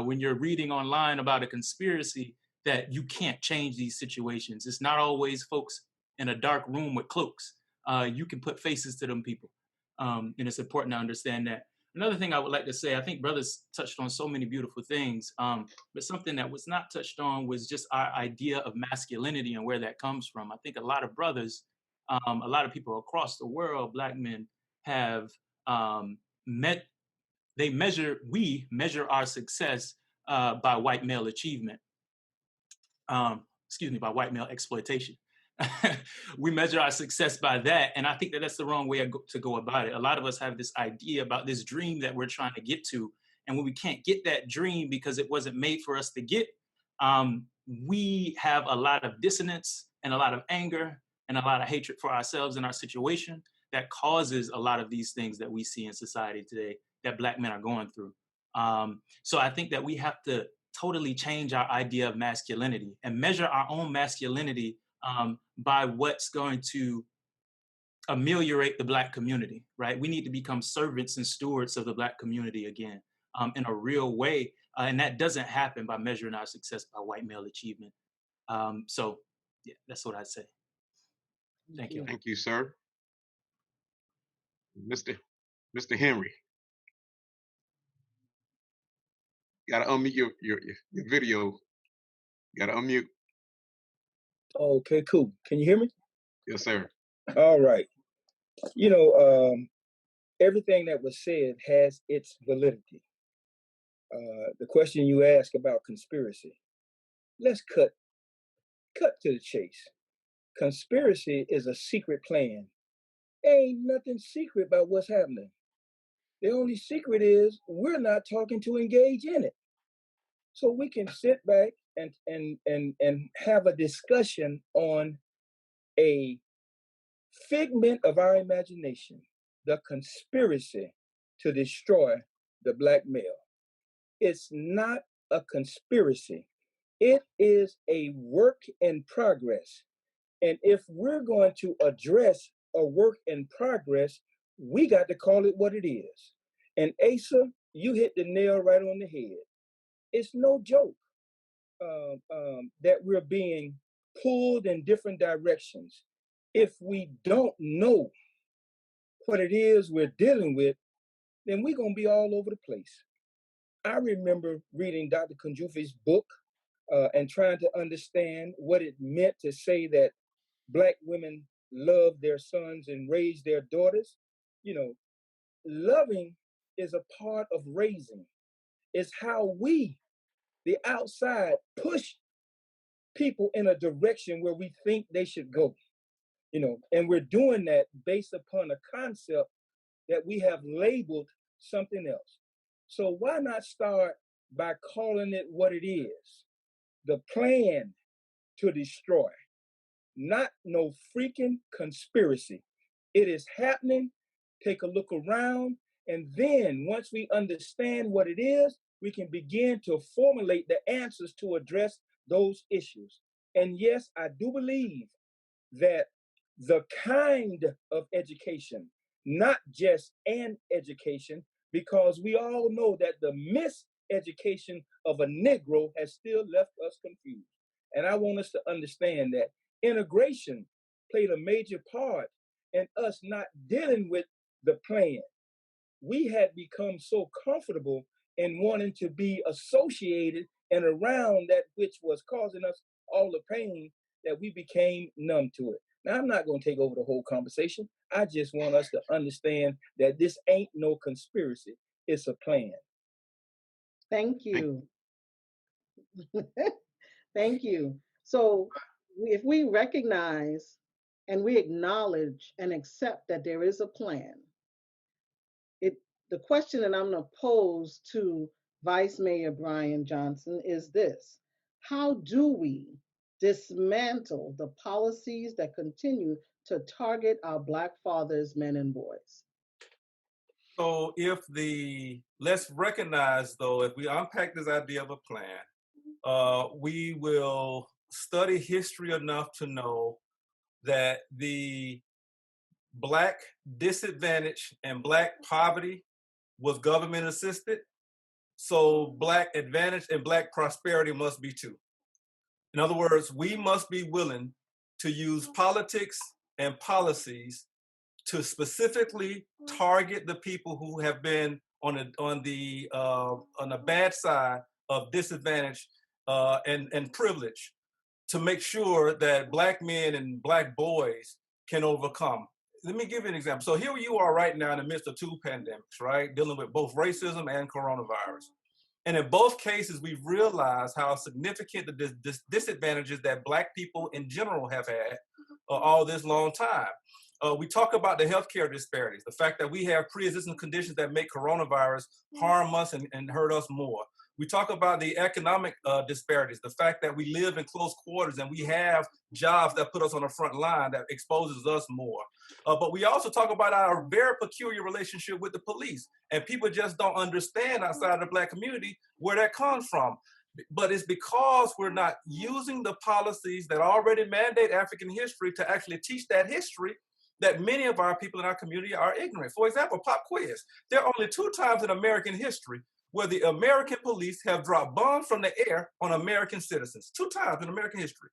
when you're reading online about a conspiracy, that you can't change these situations. It's not always folks in a dark room with cloaks. You can put faces to them people. And it's important to understand that. Another thing I would like to say, I think brothers touched on so many beautiful things, but something that was not touched on was just our idea of masculinity and where that comes from. I think a lot of brothers, a lot of people across the world, Black men, have we measure our success by white male achievement. By white male exploitation. We measure our success by that. And I think that that's the wrong way to go about it. A lot of us have this idea about this dream that we're trying to get to. And when we can't get that dream because it wasn't made for us to get, we have a lot of dissonance and a lot of anger and a lot of hatred for ourselves and our situation that causes a lot of these things that we see in society today that Black men are going through. So I think that we have to totally change our idea of masculinity and measure our own masculinity by what's going to ameliorate the Black community, right? We need to become servants and stewards of the Black community again in a real way. And that doesn't happen by measuring our success by white male achievement. So yeah, that's what I'd say. Thank you. Thank you, sir. Mr. Henry. You gotta unmute your video. You gotta unmute. Okay, cool. Can you hear me? Yes, sir. All right. You know, everything that was said has its validity. The question you asked about conspiracy, let's cut to the chase. Conspiracy is a secret plan. Ain't nothing secret about what's happening. The only secret is we're not talking to engage in it. So we can sit back and have a discussion on a figment of our imagination, the conspiracy to destroy the Black male. It's not a conspiracy. It is a work in progress. And if we're going to address a work in progress, We got to call it what it is. And Asa, you hit the nail right on the head. It's no joke that we're being pulled in different directions. If we don't know what it is we're dealing with, then we're going to be all over the place. I remember reading Dr. Kunjufi's book and trying to understand what it meant to say that Black women love their sons and raise their daughters. You know, loving is a part of raising. It's how we, the outside, push people in a direction where we think they should go. You know, and we're doing that based upon a concept that we have labeled something else. So why not start by calling it what it is? The plan to destroy, not no freaking conspiracy. It is happening. Take a look around. And then once we understand what it is, we can begin to formulate the answers to address those issues. And yes, I do believe that the kind of education, not just an education, because we all know that the miseducation of a Negro has still left us confused. And I want us to understand that integration played a major part in us not dealing with the plan. We had become so comfortable in wanting to be associated and around that which was causing us all the pain that we became numb to it. Now, I'm not going to take over the whole conversation. I just want us to understand that this ain't no conspiracy. It's a plan. Thank you. Thank you. So if we recognize and we acknowledge and accept that there is a plan, the question that I'm going to pose to Vice Mayor Brian Johnson is this: how do we dismantle the policies that continue to target our Black fathers, men, and boys? So let's recognize though, if we unpack this idea of a plan, we will study history enough to know that the Black disadvantage and Black poverty was government assisted. So Black advantage and Black prosperity must be too. In other words, we must be willing to use politics and policies to specifically target the people who have been on the bad side of disadvantage and privilege, to make sure that Black men and Black boys can overcome. Let me give you an example. So here you are right now in the midst of two pandemics, right? Dealing with both racism and coronavirus. And in both cases, we've realized how significant the disadvantages that Black people in general have had all this long time. We talk about the healthcare disparities, the fact that we have pre-existing conditions that make coronavirus harm us and hurt us more. We talk about the economic disparities, the fact that we live in close quarters and we have jobs that put us on the front line that exposes us more. But we also talk about our very peculiar relationship with the police. And people just don't understand outside of the Black community where that comes from. But it's because we're not using the policies that already mandate African history to actually teach that history that many of our people in our community are ignorant. For example, pop quiz. There are only 2 times in American history where the American police have dropped bombs from the air on American citizens. 2 times in American history.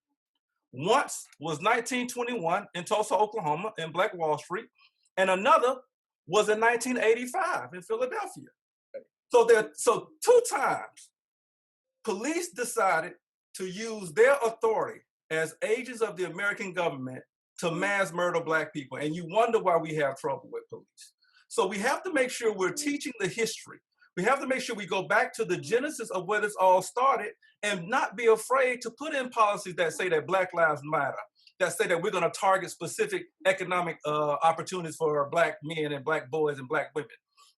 Once was 1921 in Tulsa, Oklahoma, in Black Wall Street, and another was in 1985 in Philadelphia. So 2 times, police decided to use their authority as agents of the American government to mass murder Black people. And you wonder why we have trouble with police. So we have to make sure we're teaching the history. We have to make sure we go back to the genesis of where this all started and not be afraid to put in policies that say that Black lives matter, that say that we're going to target specific economic opportunities for Black men and Black boys and Black women,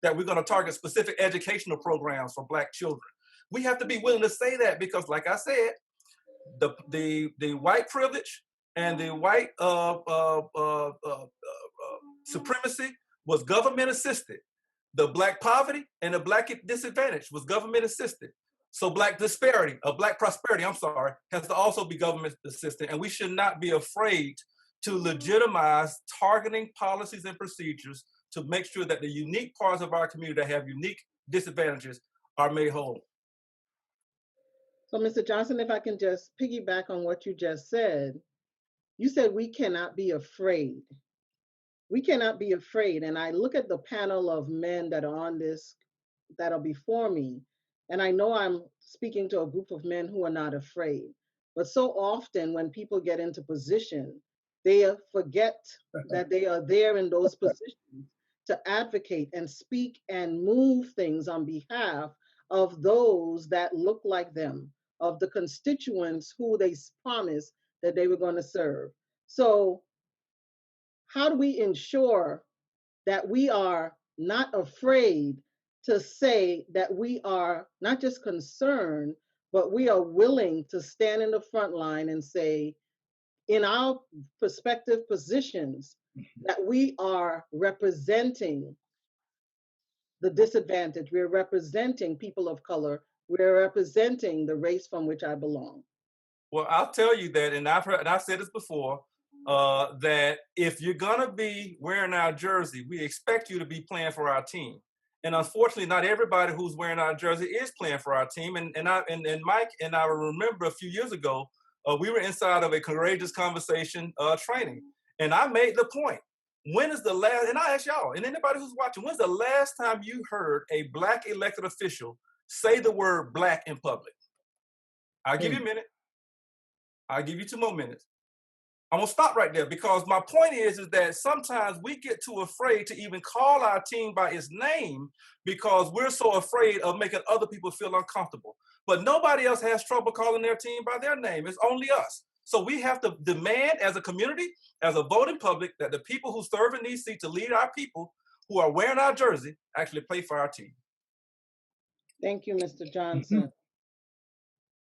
that we're going to target specific educational programs for Black children. We have to be willing to say that because, like I said, the white privilege and the white supremacy was government assisted. The Black poverty and the Black disadvantage was government assisted. So Black disparity, Black prosperity, has to also be government assisted. And we should not be afraid to legitimize targeting policies and procedures to make sure that the unique parts of our community that have unique disadvantages are made whole. So, Mr. Johnson, if I can just piggyback on what you just said, you said we cannot be afraid. We cannot be afraid. And I look at the panel of men that are on this, that are before me, and I know I'm speaking to a group of men who are not afraid. But so often when people get into position, they forget that they are there in those positions to advocate and speak and move things on behalf of those that look like them, of the constituents who they promised that they were going to serve. So how do we ensure that we are not afraid to say that we are not just concerned, but we are willing to stand in the front line and say, in our prospective positions, that we are representing the disadvantaged, we're representing people of color, we're representing the race from which I belong. Well, I'll tell you that, and I've said this before, that if you're gonna be wearing our jersey, we expect you to be playing for our team. And unfortunately, not everybody who's wearing our jersey is playing for our team. And Mike and I remember a few years ago, we were inside of a courageous conversation training, and I made the point. When is the last? And I ask y'all, and anybody who's watching, when's the last time you heard a Black elected official say the word Black in public? I'll give you a minute. I'll give you 2 more minutes. I'm gonna stop right there because my point is that sometimes we get too afraid to even call our team by its name because we're so afraid of making other people feel uncomfortable. But nobody else has trouble calling their team by their name. It's only us. So we have to demand as a community, as a voting public, that the people who serve in these seats to lead our people who are wearing our jersey actually play for our team. Thank you, Mr. Johnson.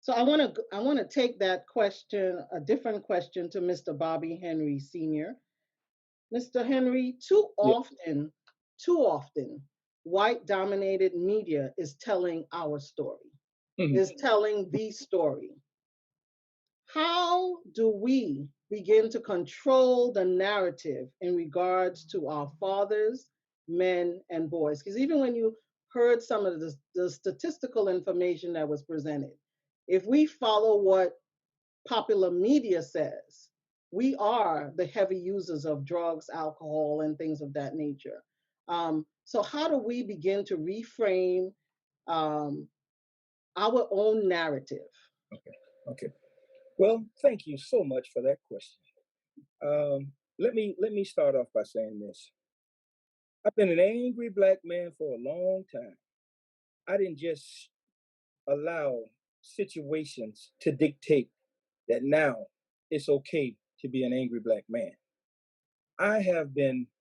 So I want to take that question, a different question, to Mr. Bobby Henry Sr. Mr. Henry, too often, white-dominated media is telling our story, is telling the story. How do we begin to control the narrative in regards to our fathers, men, and boys? Because even when you heard some of the statistical information that was presented, if we follow what popular media says, we are the heavy users of drugs, alcohol, and things of that nature. So how do we begin to reframe our own narrative? Okay. Well, thank you so much for that question. Let me start off by saying this. I've been an angry Black man for a long time. I didn't just allow situations to dictate that now it's okay to be an angry Black man.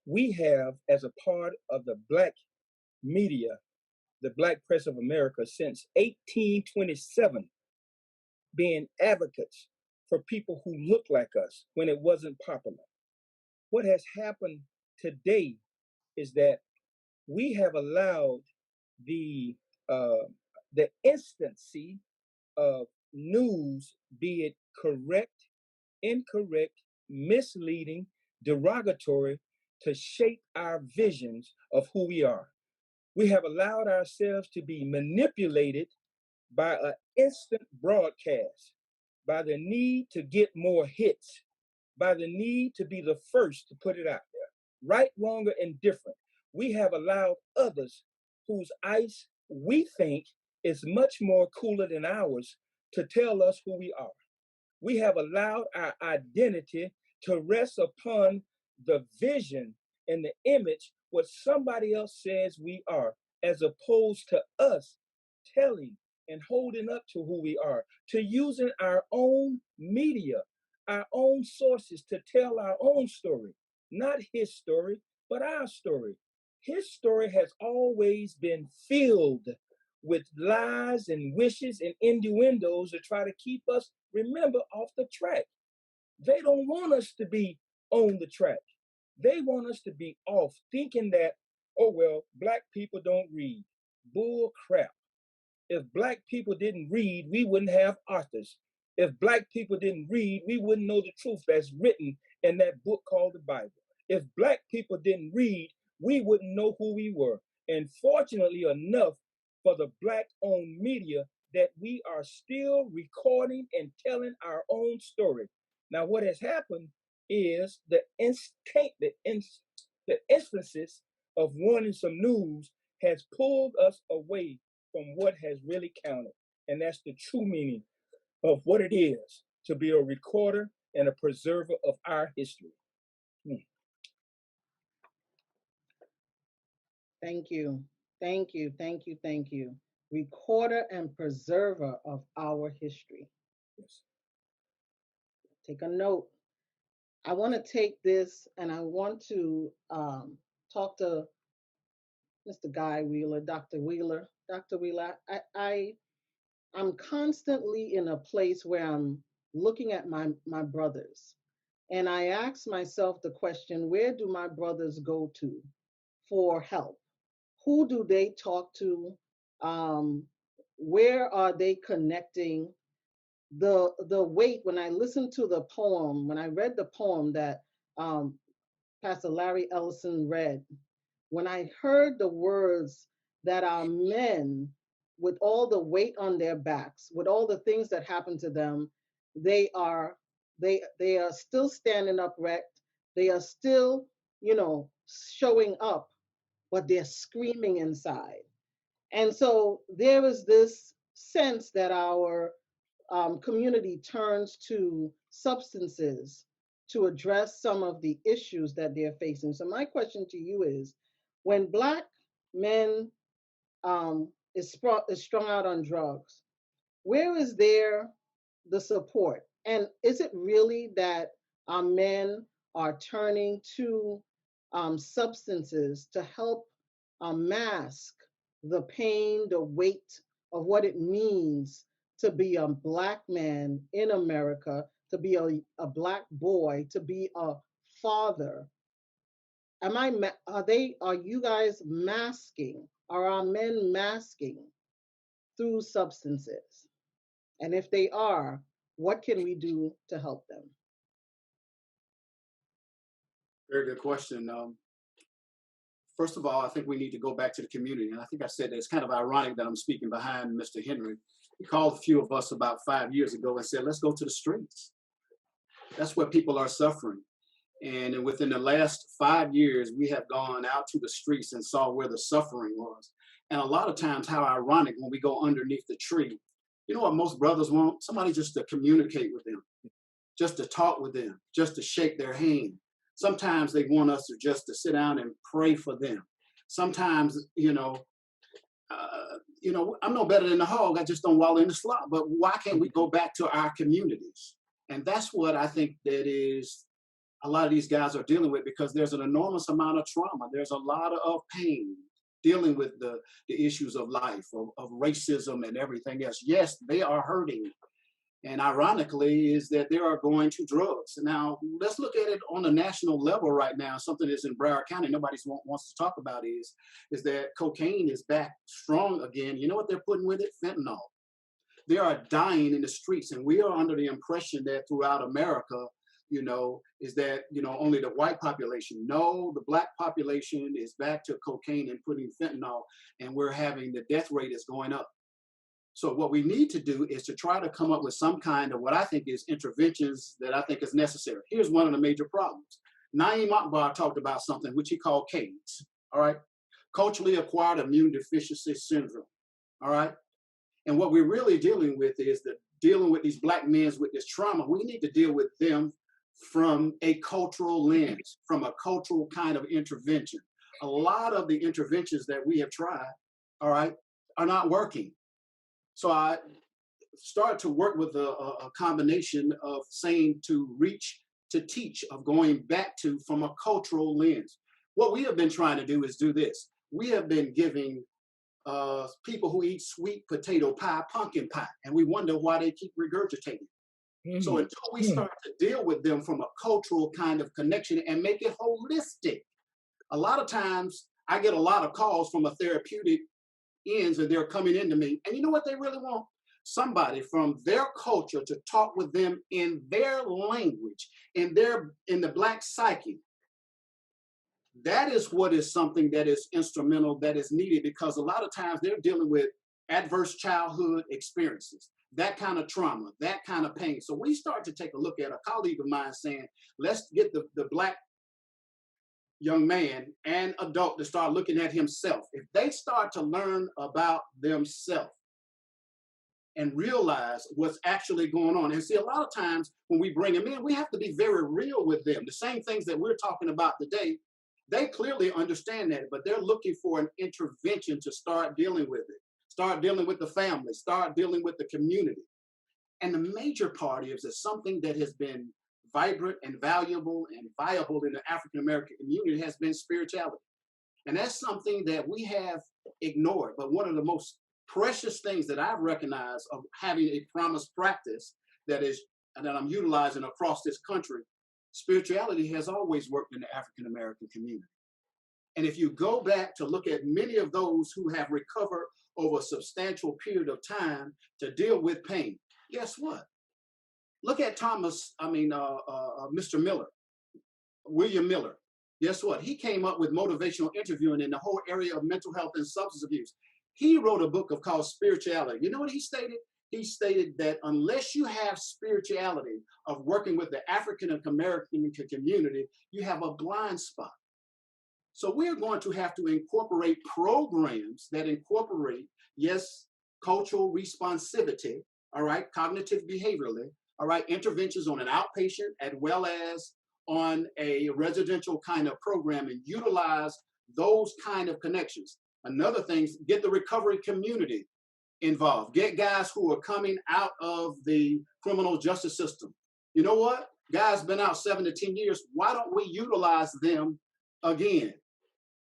We have, as a part of the Black media, the Black press of America, since 1827, being advocates for people who look like us when it wasn't popular. What has happened today is that we have allowed the instancy of news, be it correct, incorrect, misleading, derogatory, to shape our visions of who we are. We have allowed ourselves to be manipulated by an instant broadcast, by the need to get more hits, by the need to be the first to put it out there. Right, wrong, or indifferent. We have allowed others whose ice we think is much more cooler than ours to tell us who we are. We have allowed our identity to rest upon the vision and the image what somebody else says we are, as opposed to us telling and holding up to who we are, to using our own media, our own sources to tell our own story, not his story, but our story. His story has always been filled with lies and wishes and innuendos to try to keep us, remember, off the track. They don't want us to be on the track. They want us to be off, thinking that, oh, well, Black people don't read. Bull crap. If Black people didn't read, we wouldn't have authors. If Black people didn't read, we wouldn't know the truth that's written in that book called the Bible. If Black people didn't read, we wouldn't know who we were. And fortunately enough for the Black-owned media, that we are still recording and telling our own story. Now, what has happened is the instances of wanting some news has pulled us away from what has really counted. And that's the true meaning of what it is to be a recorder and a preserver of our history. Thank you. Thank you. Thank you. Thank you. Recorder and preserver of our history. Yes. Take a note. I want to take this and I want to talk to Mr. Guy Wheeler, Dr. Wheeler. Dr. Wheeler, I'm constantly in a place where I'm looking at my brothers. And I ask myself the question, where do my brothers go to for help? Who do they talk to? Where are they connecting? The weight, when I listened to the poem, when I read the poem that Pastor Larry Ellison read, when I heard the words that our men, with all the weight on their backs, with all the things that happen to them, they are still standing upright. They are still, showing up, but they're screaming inside. And so there is this sense that our community turns to substances to address some of the issues that they're facing. So my question to you is, when Black men is strung out on drugs, where is there the support? And is it really that our men are turning to substances to help mask the pain, the weight of what it means to be a Black man in America, to be a Black boy, to be a father? Are you guys masking? Are our men masking through substances? And if they are, what can we do to help them? Very good question. First of all, I think we need to go back to the community. And I think I said that it's kind of ironic that I'm speaking behind Mr. Henry. He called a few of us about 5 years ago and said, let's go to the streets. That's where people are suffering. And within the last 5 years, we have gone out to the streets and saw where the suffering was. And a lot of times, how ironic when we go underneath the tree. You know what most brothers want? Somebody just to communicate with them, just to talk with them, just to shake their hand. Sometimes they want us to just to sit down and pray for them. Sometimes, I'm no better than the hog. I just don't wallow in the slop. But why can't we go back to our communities? And that's what I think that is a lot of these guys are dealing with, because there's an enormous amount of trauma. There's a lot of pain dealing with the issues of life, of racism and everything else. Yes, they are hurting. And ironically is that they are going to drugs. Now, let's look at it on a national level right now. Something that's in Broward County nobody wants to talk about is that cocaine is back strong again. You know what they're putting with it? Fentanyl. They are dying in the streets. And we are under the impression that throughout America, is that, only the white population. No, the Black population is back to cocaine and putting fentanyl, and we're having the death rate is going up. So what we need to do is to try to come up with some kind of what I think is interventions that I think is necessary. Here's one of the major problems. Naeem Akbar talked about something which he called CAIDS, all right? Culturally Acquired Immune Deficiency Syndrome, all right? And what we're really dealing with is dealing with these Black men with this trauma. We need to deal with them from a cultural lens, from a cultural kind of intervention. A lot of the interventions that we have tried, all right, are not working. So I started to work with a combination of saying to reach, to teach, of going back to from a cultural lens. What we have been trying to do is do this. We have been giving people who eat sweet potato pie, pumpkin pie, and we wonder why they keep regurgitating. So until we start to deal with them from a cultural kind of connection and make it holistic, a lot of times I get a lot of calls from a therapeutic ends and they're coming into me. And you know what they really want? somebody from their culture to talk with them in their language, in the Black psyche. That is what is something that is instrumental, that is needed, because a lot of times they're dealing with adverse childhood experiences, that kind of trauma, that kind of pain. So we start to take a look at a colleague of mine saying, let's get the Black young man and adult to start looking at himself. If they start to learn about themselves and realize what's actually going on. And see, a lot of times when we bring them in, we have to be very real with them. The same things that we're talking about today, they clearly understand that, but they're looking for an intervention to start dealing with it, start dealing with the family, start dealing with the community. And the major part is that something that has been vibrant and valuable and viable in the African-American community has been spirituality. And that's something that we have ignored. But one of the most precious things that I've recognized of having a promised practice that I'm utilizing across this country, spirituality has always worked in the African-American community. And if you go back to look at many of those who have recovered over a substantial period of time to deal with pain, guess what? Look at Mr. Miller, William Miller. Guess what? He came up with motivational interviewing in the whole area of mental health and substance abuse. He wrote a book called Spirituality. You know what he stated? He stated that unless you have spirituality of working with the African American community, you have a blind spot. So we're going to have to incorporate programs that incorporate, yes, cultural responsivity, all right, cognitive behaviorally, all right, interventions on an outpatient as well as on a residential kind of program, and utilize those kind of connections. Another thing, get the recovery community involved. Get guys who are coming out of the criminal justice system. You know what? Guys been out 7 to 10 years. Why don't we utilize them again?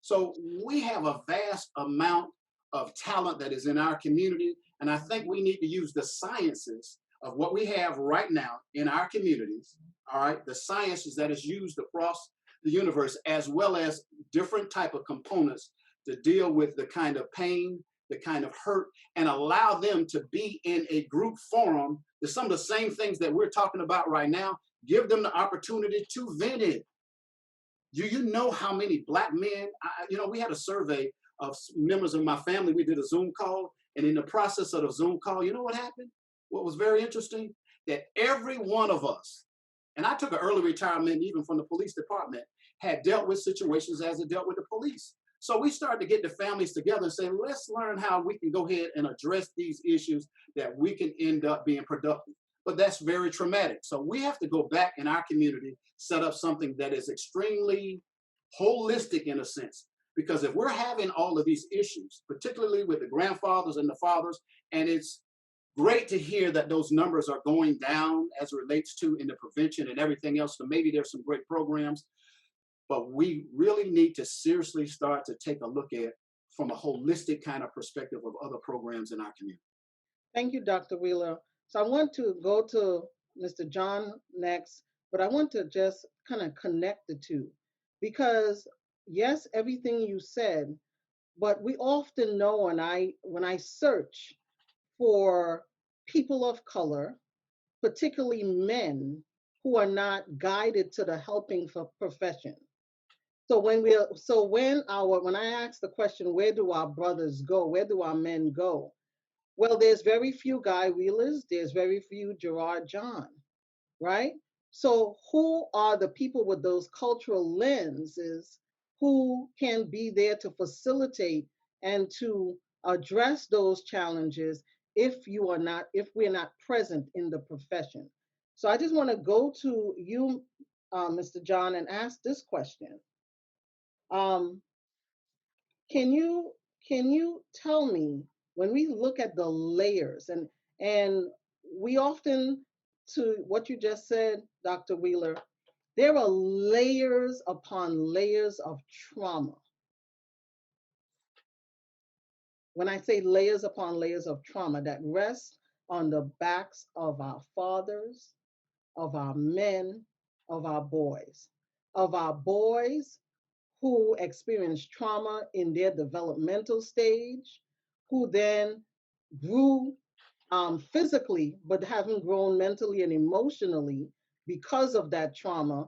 So we have a vast amount of talent that is in our community, and I think we need to use the sciences of what we have right now in our communities, all right, the sciences that is used across the universe, as well as different type of components to deal with the kind of pain, the kind of hurt, and allow them to be in a group forum. There's some of the same things that we're talking about right now. Give them the opportunity to vent it. Do you know how many Black men, we had a survey of members of my family. We did a Zoom call, and in the process of the Zoom call, you know what happened? What was very interesting, that every one of us, and I took an early retirement even from the police department, had dealt with situations as it dealt with the police. So we started to get the families together and say, let's learn how we can go ahead and address these issues that we can end up being productive. But that's very traumatic. So we have to go back in our community, set up something that is extremely holistic in a sense. Because if we're having all of these issues, particularly with the grandfathers and the fathers, and it's great to hear that those numbers are going down as it relates to in the prevention and everything else. So maybe there's some great programs, but we really need to seriously start to take a look at from a holistic kind of perspective of other programs in our community. Thank you, Dr. Wheeler. So I want to go to Mr. John next, but I want to just kind of connect the two, because yes, everything you said, but we often know, and when I search for people of color, particularly men who are not guided to the helping profession. So when I ask the question, where do our brothers go? Where do our men go? Well, there's very few Guy Wheelers, there's very few Gerard John, right? So who are the people with those cultural lenses who can be there to facilitate and to address those challenges if we're not present in the profession? So I just want to go to you, Mr. John, and ask this question. Can you tell me, when we look at the layers, and we often, to what you just said, Dr. Wheeler, there are layers upon layers of trauma. When I say layers upon layers of trauma that rest on the backs of our fathers, of our men, of our boys who experience trauma in their developmental stage, who then grew physically, but haven't grown mentally and emotionally because of that trauma.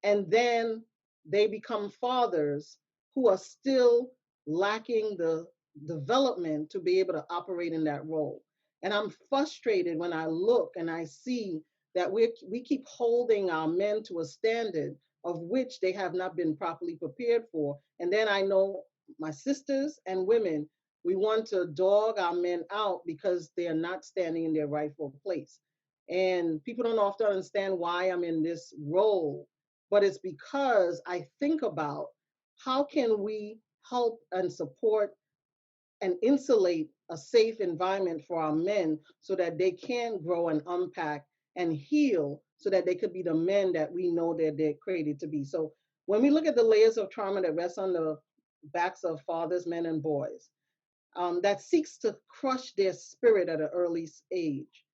And then they become fathers who are still lacking the development to be able to operate in that role. And I'm frustrated when I look and I see that we keep holding our men to a standard of which they have not been properly prepared for. And then I know my sisters and women, we want to dog our men out because they are not standing in their rightful place. And people don't often understand why I'm in this role, but it's because I think about how can we help and support and insulate a safe environment for our men so that they can grow and unpack and heal so that they could be the men that we know that they're created to be. So when we look at the layers of trauma that rest on the backs of fathers, men, and boys, that seeks to crush their spirit at an early age,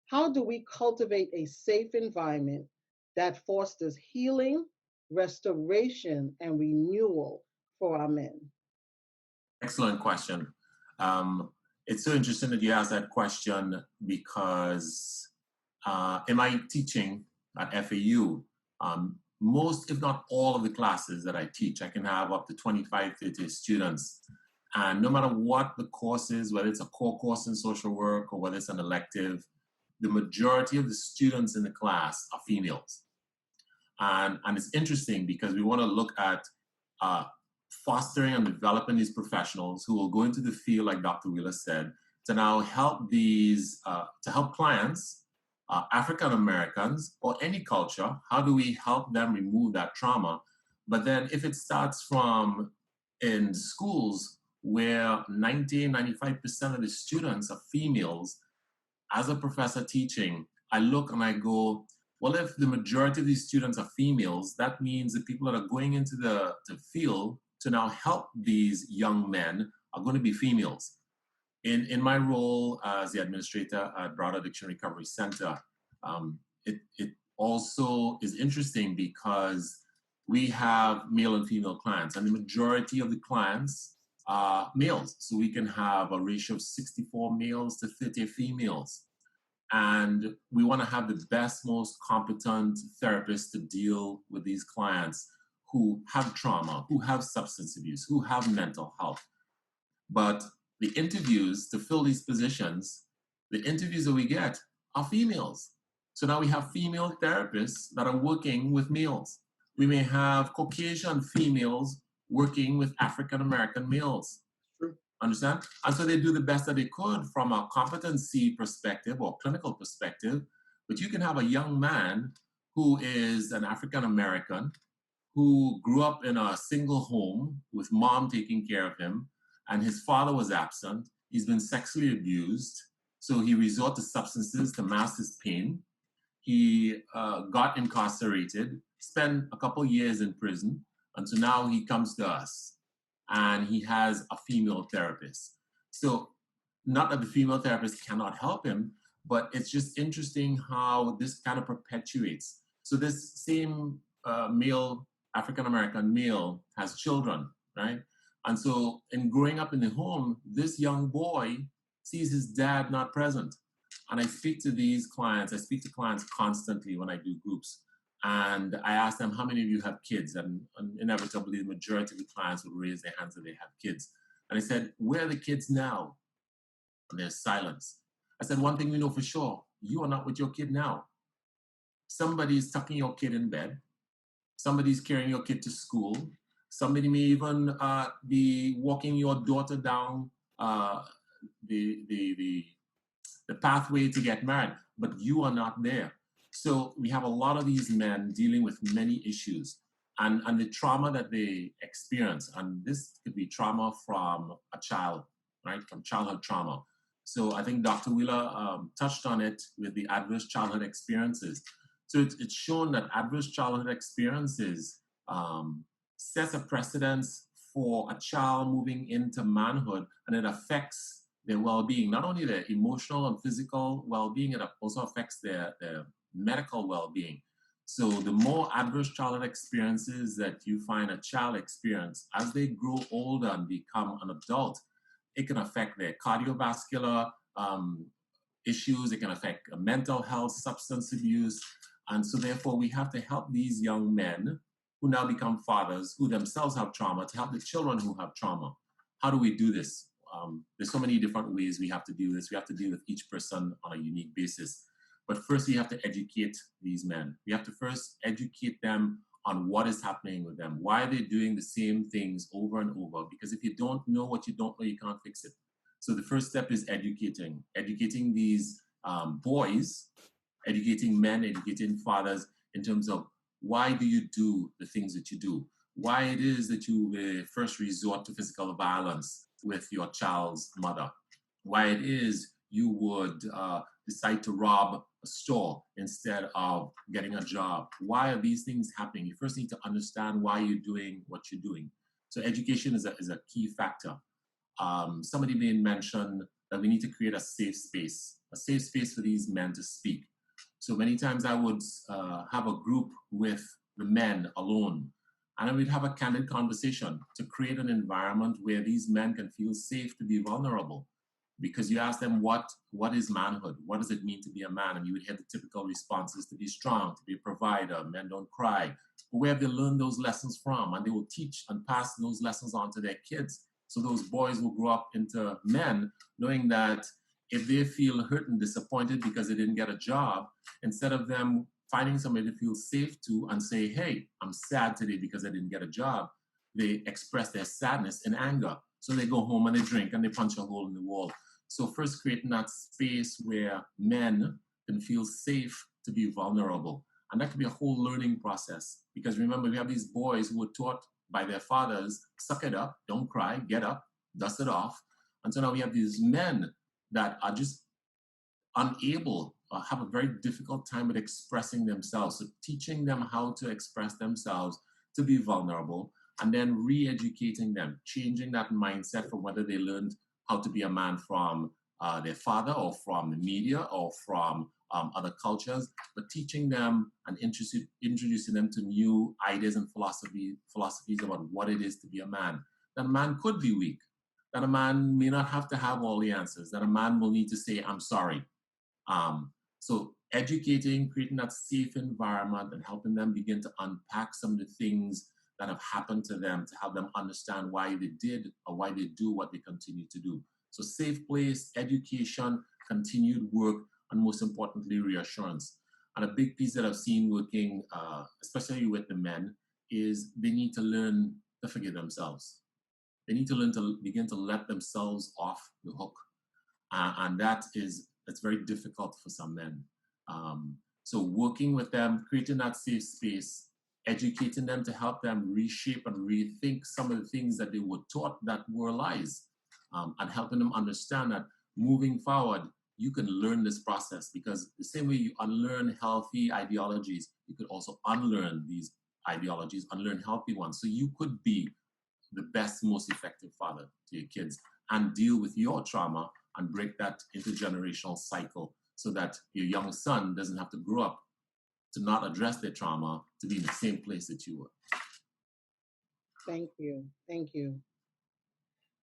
how do we cultivate a safe environment that fosters healing, restoration, and renewal for our men? Excellent question. It's so interesting that you asked that question because in my teaching at FAU, most, if not all of the classes that I teach, I can have up to 25, 30 students. And no matter what the course is, whether it's a core course in social work or whether it's an elective, the majority of the students in the class are females. And it's interesting because we want to look at fostering and developing these professionals who will go into the field, like Dr. Wheeler said, to now help these, to help clients, African Americans or any culture. How do we help them remove that trauma? But then if it starts from in schools where 95% of the students are females, as a professor teaching, I look and I go, well, if the majority of these students are females, that means the people that are going into the field to now help these young men are going to be females. In my role as the administrator at Broward Addiction Recovery Center, it also is interesting because we have male and female clients, and the majority of the clients are males. So we can have a ratio of 64 males to 30 females. And we want to have the best, most competent therapists to deal with these clients who have trauma, who have substance abuse, who have mental health. But the interviews to fill these positions, the interviews that we get are females. So now we have female therapists that are working with males. We may have Caucasian females working with African American males. Understand? And so they do the best that they could from a competency perspective or clinical perspective. But you can have a young man who is an African American who grew up in a single home with mom taking care of him, and his father was absent. He's been sexually abused, so he resorted to substances to mask his pain. He got incarcerated, spent a couple years in prison, and so now he comes to us, and he has a female therapist. So not that the female therapist cannot help him, but it's just interesting how this kind of perpetuates. So this same male, African-American male has children, right? And so in growing up in the home, this young boy sees his dad not present. And I speak to these clients, I speak to clients constantly when I do groups. And I ask them, how many of you have kids? And inevitably, the majority of the clients would raise their hands that they have kids. And I said, where are the kids now? And there's silence. I said, one thing we know for sure, you are not with your kid now. Somebody is tucking your kid in bed. Somebody's carrying your kid to school. Somebody may even be walking your daughter down the pathway to get married, but you are not there. So we have a lot of these men dealing with many issues and the trauma that they experience. And this could be trauma from a child, right? From childhood trauma. So I think Dr. Wheeler touched on it with the adverse childhood experiences. So it's shown that adverse childhood experiences sets a precedence for a child moving into manhood, and it affects their well-being, not only their emotional and physical well-being, it also affects their medical well-being. So the more adverse childhood experiences that you find a child experience as they grow older and become an adult, it can affect their cardiovascular issues. It can affect mental health, substance abuse. And so therefore we have to help these young men who now become fathers, who themselves have trauma, to help the children who have trauma. How do we do this? There's so many different ways we have to do this. We have to deal with each person on a unique basis. But first we have to educate these men. We have to first educate them on what is happening with them. Why are they doing the same things over and over? Because if you don't know what you don't know, you can't fix it. So the first step is educating these boys, educating men, educating fathers in terms of why do you do the things that you do? Why it is that you first resort to physical violence with your child's mother? Why it is you would decide to rob a store instead of getting a job? Why are these things happening? You first need to understand why you're doing what you're doing. So education is a key factor. Somebody may mention that we need to create a safe space for these men to speak. So many times I would have a group with the men alone, and I would have a candid conversation to create an environment where these men can feel safe to be vulnerable. Because you ask them, what is manhood? What does it mean to be a man? And you would hear the typical responses: to be strong, to be a provider, men don't cry. But where have they learned those lessons from? And they will teach and pass those lessons on to their kids. So those boys will grow up into men knowing that if they feel hurt and disappointed because they didn't get a job, instead of them finding somebody to feel safe to and say, hey, I'm sad today because I didn't get a job, they express their sadness in anger. So they go home and they drink and they punch a hole in the wall. So first creating that space where men can feel safe to be vulnerable. And that could be a whole learning process. Because remember, we have these boys who were taught by their fathers, suck it up, don't cry, get up, dust it off. And so now we have these men that are just unable or have a very difficult time with expressing themselves. So teaching them how to express themselves, to be vulnerable, and then re-educating them, changing that mindset from whether they learned how to be a man from their father or from the media or from other cultures, but teaching them and introducing them to new ideas and philosophies about what it is to be a man. That a man could be weak, that a man may not have to have all the answers, that a man will need to say, I'm sorry. So educating, creating that safe environment and helping them begin to unpack some of the things that have happened to them to help them understand why they did or why they do what they continue to do. So safe place, education, continued work, and most importantly, reassurance. And a big piece that I've seen working, especially with the men, is they need to learn to forgive themselves. They need to learn to begin to let themselves off the hook. And that's very difficult for some men. So working with them, creating that safe space, educating them to help them reshape and rethink some of the things that they were taught that were lies, and helping them understand that moving forward, you can learn this process, because the same way you unlearn healthy ideologies, you could also unlearn these ideologies, unlearn healthy ones. So you could be the best, most effective father to your kids and deal with your trauma and break that intergenerational cycle so that your young son doesn't have to grow up to not address their trauma, to be in the same place that you were. Thank you. Thank you.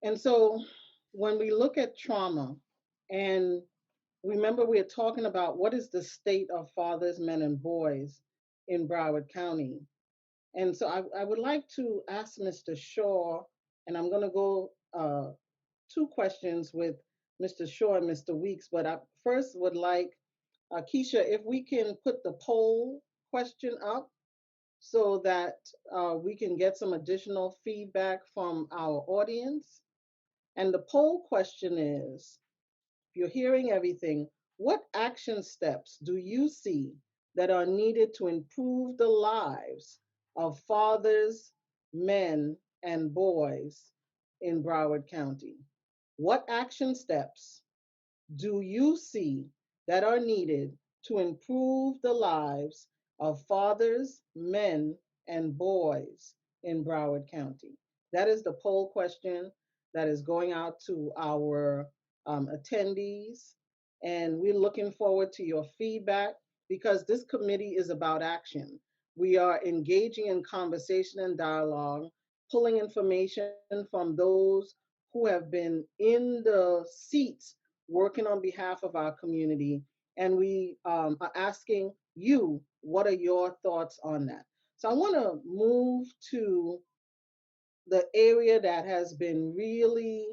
And so when we look at trauma, and remember we are talking about what is the state of fathers, men, and boys in Broward County. And so I would like to ask Mr. Shaw, and I'm going to go two questions with Mr. Shaw and Mr. Weeks, but I first would like, Keisha, if we can put the poll question up so that we can get some additional feedback from our audience. And the poll question is, if you're hearing everything, what action steps do you see that are needed to improve the lives of fathers, men, and boys in Broward County? What action steps do you see that are needed to improve the lives of fathers, men, and boys in Broward County? That is the poll question that is going out to our attendees. And we're looking forward to your feedback, because this committee is about action. We are engaging in conversation and dialogue, pulling information from those who have been in the seats working on behalf of our community, and we are asking you, what are your thoughts on that? So I want to move to the area that has been really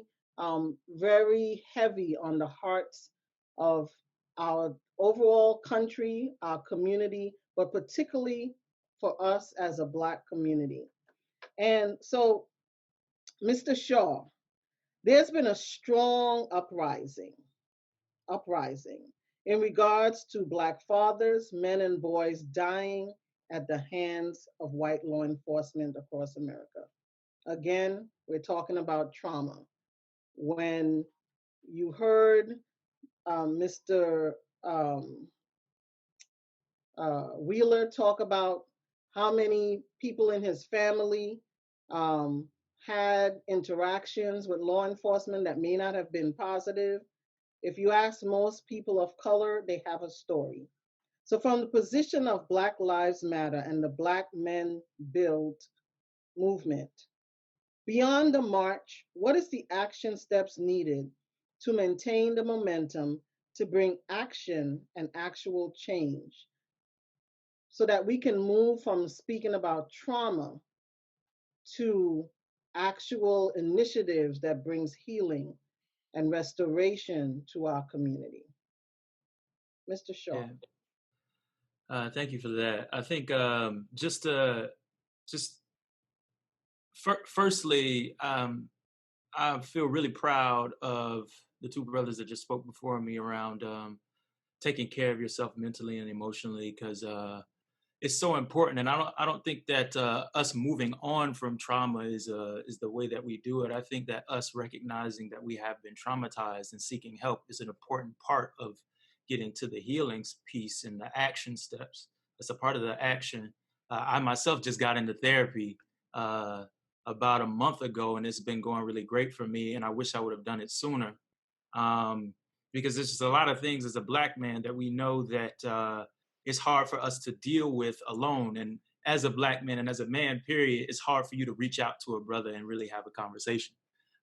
very heavy on the hearts of our overall country, our community, but particularly for us as a Black community. And so, Mr. Shaw, there's been a strong uprising in regards to Black fathers, men and boys dying at the hands of white law enforcement across America. Again, we're talking about trauma. When you heard Mr. Wheeler talk about how many people in his family had interactions with law enforcement that may not have been positive, if you ask most people of color, they have a story. So from the position of Black Lives Matter and the Black Men Build movement, beyond the march, what is the action steps needed to maintain the momentum to bring action and actual change so that we can move from speaking about trauma to actual initiatives that brings healing and restoration to our community? Mr. Shaw. Yeah. Thank you for that. I think firstly, I feel really proud of the two brothers that just spoke before me around taking care of yourself mentally and emotionally, because it's so important. And I don't think that us moving on from trauma is the way that we do it. I think that us recognizing that we have been traumatized and seeking help is an important part of getting to the healing piece and the action steps. That's a part of the action. I myself just got into therapy about a month ago, and it's been going really great for me. And I wish I would have done it sooner, because there's just a lot of things as a Black man that we know that it's hard for us to deal with alone. And as a Black man and as a man, period, it's hard for you to reach out to a brother and really have a conversation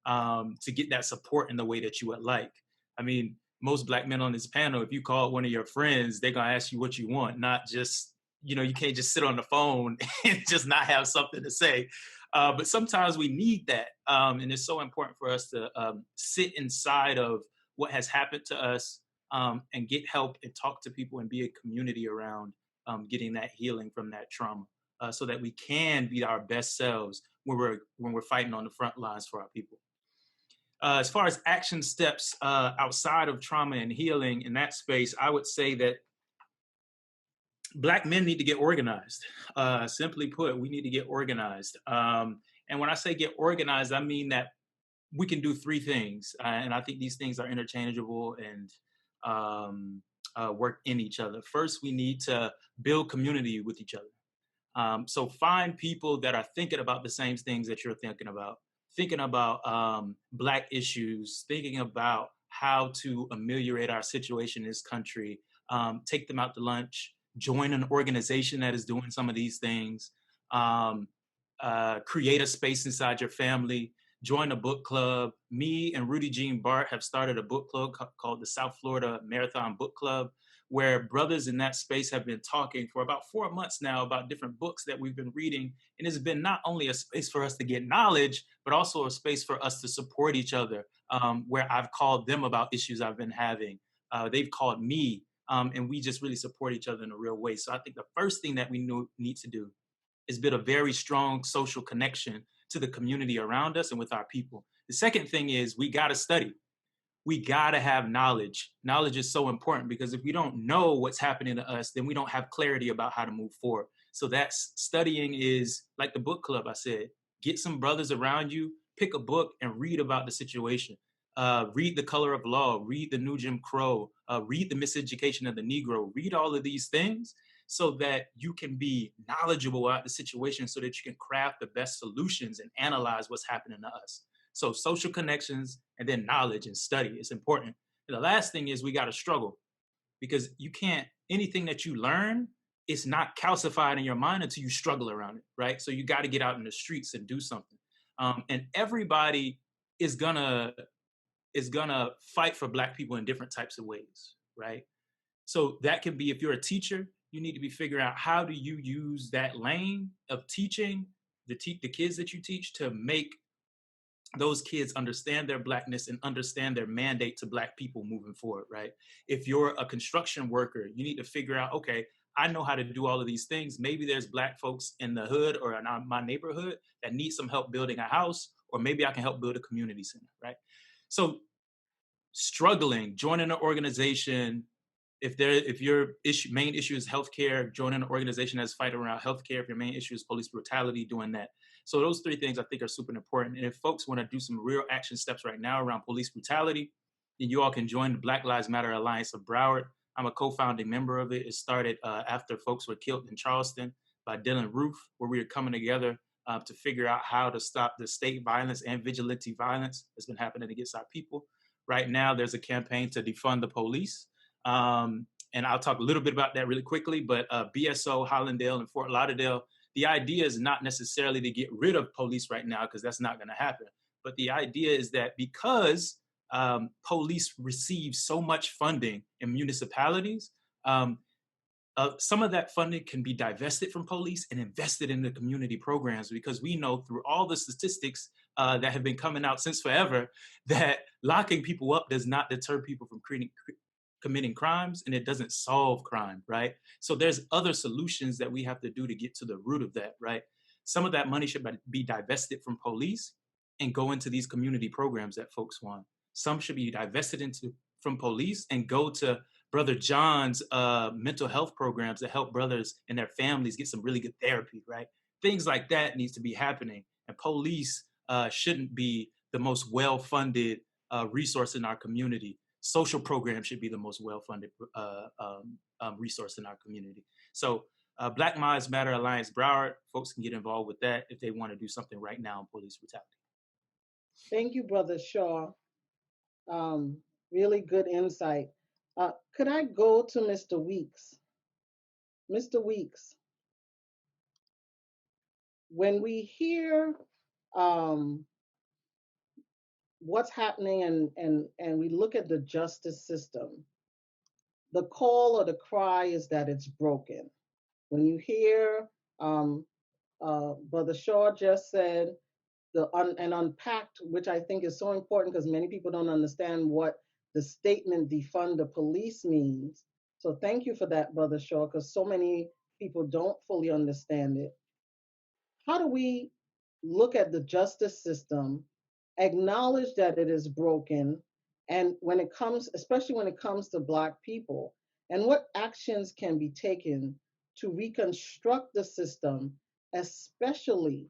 to get that support in the way that you would like. I mean, most Black men on this panel, if you call one of your friends, they're going to ask you what you want, not just, you can't just sit on the phone and just not have something to say. But sometimes we need that. And it's so important for us to sit inside of what has happened to us and get help and talk to people and be a community around getting that healing from that trauma so that we can be our best selves when we're fighting on the front lines for our people. As far as action steps outside of trauma and healing in that space, I would say that Black men need to get organized. Simply put, we need to get organized. And when I say get organized, I mean that we can do three things. And I think these things are interchangeable and work in each other. First, we need to build community with each other. So find people that are thinking about the same things that you're thinking about Black issues, thinking about how to ameliorate our situation in this country, take them out to lunch, join an organization that is doing some of these things, create a space inside your family, join a book club. Me and Rudy Jean Bart have started a book club called the South Florida Marathon Book Club, where brothers in that space have been talking for about 4 months now about different books that we've been reading. And it's been not only a space for us to get knowledge, but also a space for us to support each other, where I've called them about issues I've been having. They've called me, and we just really support each other in a real way. So I think the first thing that we need to do is build a very strong social connection to the community around us and with our people. The second thing is we got to study. We got to have knowledge. Knowledge is so important because if we don't know what's happening to us, then we don't have clarity about how to move forward. So that's studying is like the book club I said. Get some brothers around you, pick a book and read about the situation. Read The Color of Law, read The New Jim Crow, read The Miseducation of the Negro, read all of these things so that you can be knowledgeable about the situation so that you can craft the best solutions and analyze what's happening to us. So social connections and then knowledge and study is important. And the last thing is we got to struggle because you can't, anything that you learn, it's not calcified in your mind until you struggle around it, right? So you got to get out in the streets and do something. And everybody is gonna is gonna fight for Black people in different types of ways, right? So that could be, if you're a teacher, you need to be figuring out how do you use that lane of teaching the kids that you teach to make those kids understand their Blackness and understand their mandate to Black people moving forward, right? If you're a construction worker, you need to figure out, okay, I know how to do all of these things. Maybe there's Black folks in the hood or in my neighborhood that need some help building a house, or maybe I can help build a community center, right? So struggling, joining an organization, if your main issue is healthcare, joining an organization that's fighting around healthcare. If your main issue is police brutality, doing that. So those three things I think are super important. And if folks want to do some real action steps right now around police brutality, then you all can join the Black Lives Matter Alliance of Broward. I'm a co-founding member of it. It started after folks were killed in Charleston by Dylan Roof, where we were coming together to figure out how to stop the state violence and vigilante violence that's been happening against our people. Right now, there's a campaign to defund the police. And I'll talk a little bit about that really quickly, but BSO, Hollandale, and Fort Lauderdale, the idea is not necessarily to get rid of police right now, because that's not going to happen. But the idea is that because police receive so much funding in municipalities, some of that funding can be divested from police and invested in the community programs, because we know through all the statistics that have been coming out since forever that locking people up does not deter people from committing crimes, and it doesn't solve crime, right? So there's other solutions that we have to do to get to the root of that, right? Some of that money should be divested from police and go into these community programs that folks want. Some should be divested from police and go to Brother John's mental health programs that help brothers and their families get some really good therapy, right? Things like that needs to be happening. And police shouldn't be the most well-funded resource in our community. Social programs should be the most well-funded resource in our community. So Black Lives Matter Alliance Broward, folks can get involved with that if they want to do something right now on police brutality. Thank you, Brother Shaw. Really good insight. Could I go to Mr. Weeks? Mr. Weeks, when we hear what's happening and we look at the justice system, the call or the cry is that it's broken. When you hear Brother Shaw just said and unpacked, which I think is so important because many people don't understand what the statement defund the police means. So thank you for that, Brother Shaw, because so many people don't fully understand it. How do we look at the justice system, acknowledge that it is broken, and when it comes, especially when it comes to Black people, and what actions can be taken to reconstruct the system, especially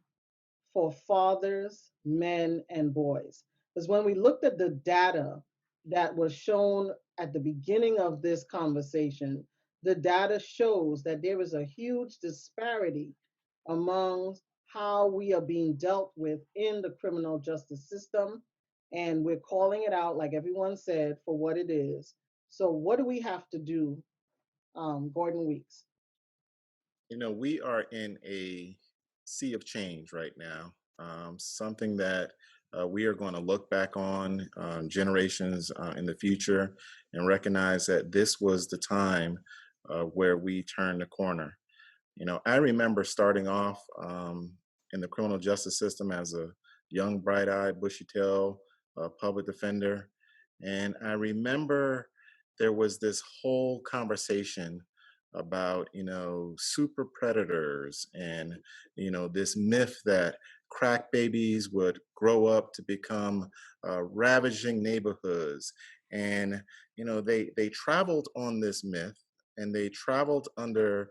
for fathers, men, and boys? Because when we looked at the data that was shown at the beginning of this conversation, the data shows that there is a huge disparity among how we are being dealt with in the criminal justice system. And we're calling it out, like everyone said, for what it is. So what do we have to do, Gordon Weeks? You know, we are in a sea of change right now, something that we are going to look back on generations in the future and recognize that this was the time where we turned the corner. You know, I remember starting off in the criminal justice system as a young, bright-eyed, bushy-tailed public defender. And I remember there was this whole conversation about, you know, super predators and, you know, this myth that crack babies would grow up to become ravaging neighborhoods. And, you know, they traveled on this myth, and they traveled under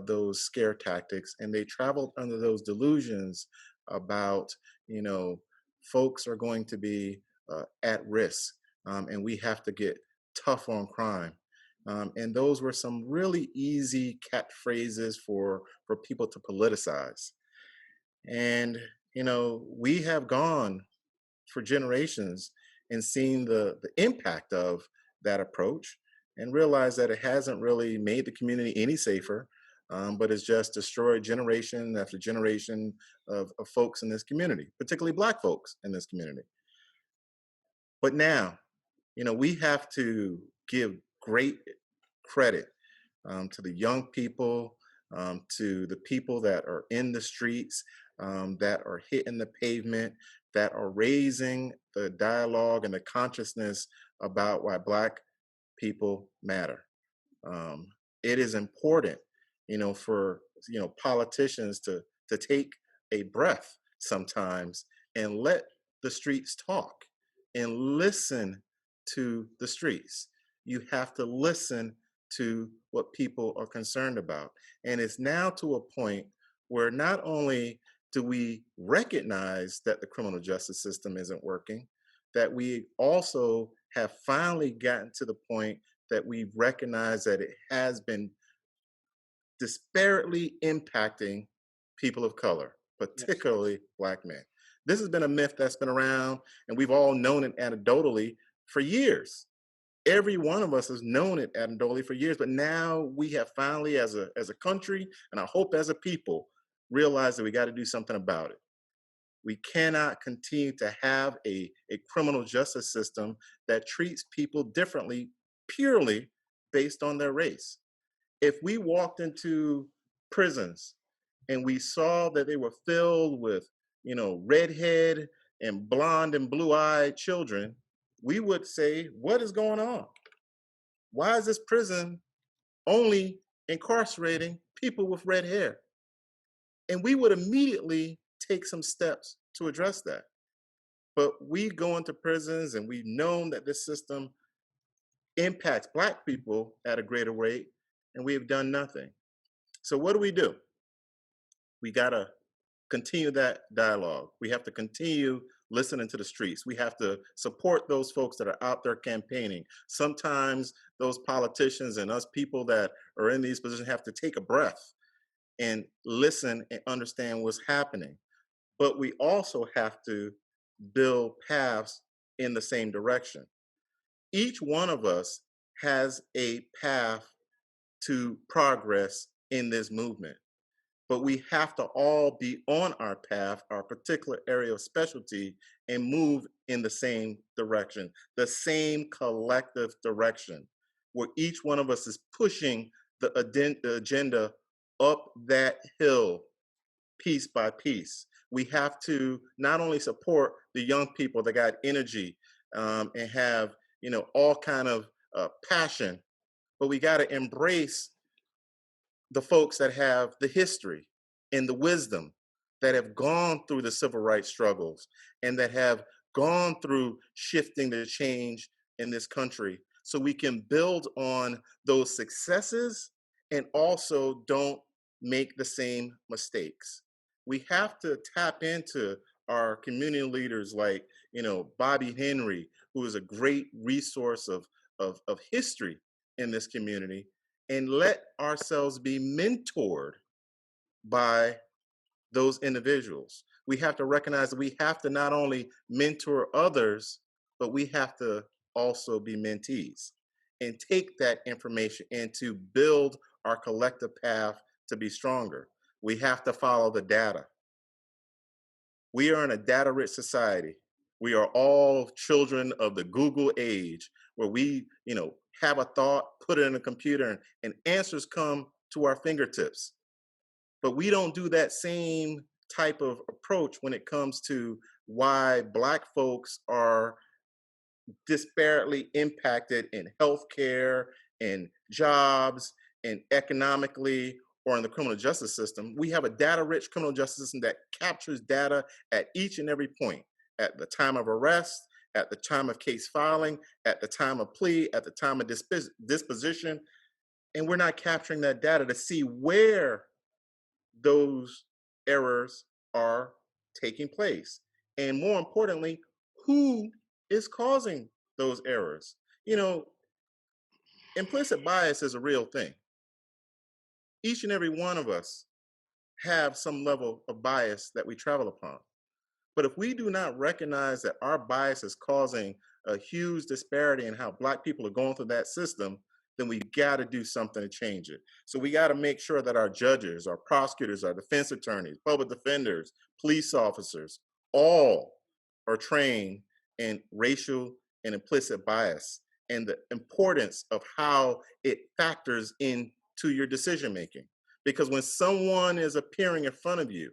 those scare tactics, and they traveled under those delusions about, you know, folks are going to be at risk, and we have to get tough on crime. And those were some really easy catchphrases for people to politicize. And, you know, we have gone for generations and seen the impact of that approach and realized that it hasn't really made the community any safer, but it's just destroyed generation after generation of folks in this community, particularly Black folks in this community. But now, we have to give great credit to the young people, to the people that are in the streets, that are hitting the pavement, that are raising the dialogue and the consciousness about why Black people matter. It is important, for politicians to take a breath sometimes and let the streets talk and listen to the streets. You have to listen to what people are concerned about. And it's now to a point where not only do we recognize that the criminal justice system isn't working, that we also have finally gotten to the point that we recognize that it has been disparately impacting people of color, particularly Black men. This has been a myth that's been around, and we've all known it anecdotally for years. Every one of us has known it anecdotally for years, but now we have finally, as a country, and I hope as a people, realized that we got to do something about it. We cannot continue to have a criminal justice system that treats people differently purely based on their race. If we walked into prisons and we saw that they were filled with, redhead and blonde and blue-eyed children, we would say, what is going on? Why is this prison only incarcerating people with red hair? And we would immediately take some steps to address that. But we go into prisons and we've known that this system impacts Black people at a greater rate, and we have done nothing. So what do? We gotta continue that dialogue. We have to continue listening to the streets. We have to support those folks that are out there campaigning. Sometimes those politicians and us people that are in these positions have to take a breath and listen and understand what's happening. But we also have to build paths in the same direction. Each one of us has a path to progress in this movement, but we have to all be on our path, our particular area of specialty, and move in the same direction, the same collective direction, where each one of us is pushing the agenda up that hill piece by piece. We have to not only support the young people that got energy and have all kind of passion, but we got to embrace the folks that have the history and the wisdom, that have gone through the civil rights struggles and that have gone through shifting the change in this country, so we can build on those successes and also don't make the same mistakes. We have to tap into our community leaders like, Bobby Henry, who is a great resource of history in this community, and let ourselves be mentored by those individuals. We have to recognize that we have to not only mentor others, but we have to also be mentees and take that information and to build our collective path to be stronger. We have to follow the data. We are in a data-rich society. We are all children of the Google age, where we, have a thought, put it in a computer, and answers come to our fingertips. But we don't do that same type of approach when it comes to why Black folks are disparately impacted in healthcare and jobs and economically, or in the criminal justice system. We have a data-rich criminal justice system that captures data at each and every point, at the time of arrest, at the time of case filing, at the time of plea, at the time of disposition. And we're not capturing that data to see where those errors are taking place. And more importantly, who is causing those errors? Implicit bias is a real thing. Each and every one of us have some level of bias that we travel upon. But if we do not recognize that our bias is causing a huge disparity in how Black people are going through that system, then we got to do something to change it. So we got to make sure that our judges, our prosecutors, our defense attorneys, public defenders, police officers, all are trained in racial and implicit bias and the importance of how it factors into your decision making. Because when someone is appearing in front of you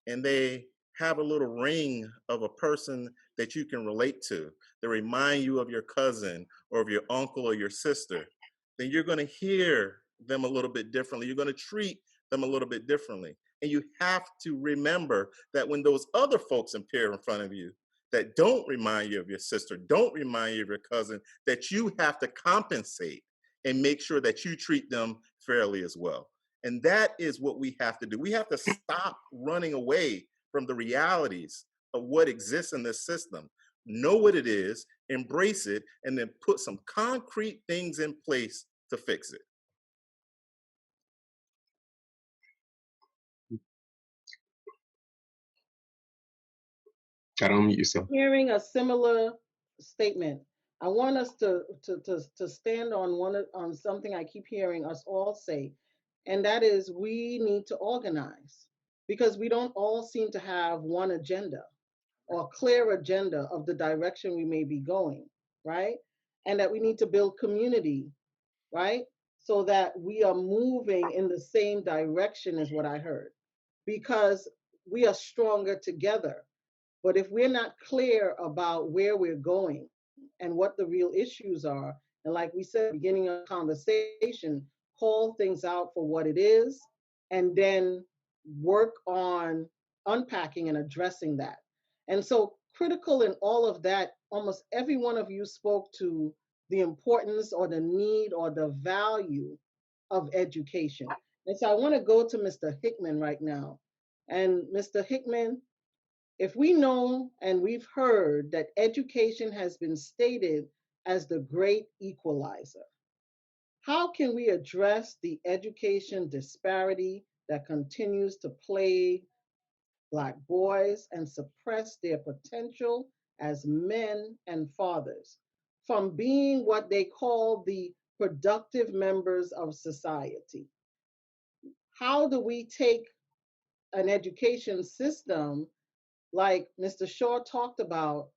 and they have a little ring of a person that you can relate to, that remind you of your cousin or of your uncle or your sister, then you're going to hear them a little bit differently. You're going to treat them a little bit differently. And you have to remember that when those other folks appear in front of you that don't remind you of your sister, don't remind you of your cousin, that you have to compensate and make sure that you treat them fairly as well. And that is what we have to do. We have to stop running away from the realities of what exists in this system. Know what it is, embrace it, and then put some concrete things in place to fix it. Gotta unmute yourself. Hearing a similar statement. I want us to stand on something I keep hearing us all say, and that is we need to organize because we don't all seem to have one agenda or clear agenda of the direction we may be going, right? And that we need to build community, right? So that we are moving in the same direction is what I heard. Because we are stronger together. But if we're not clear about where we're going and what the real issues are, and like we said, beginning of conversation, call things out for what it is, and then work on unpacking and addressing that. And so critical in all of that, almost every one of you spoke to the importance or the need or the value of education. And so I want to go to Mr. Hickman right now. And Mr. Hickman, if we know and we've heard that education has been stated as the great equalizer, how can we address the education disparity that continues to plague Black boys and suppress their potential as men and fathers from being what they call the productive members of society? How do we take an education system like Mr. Shaw talked about,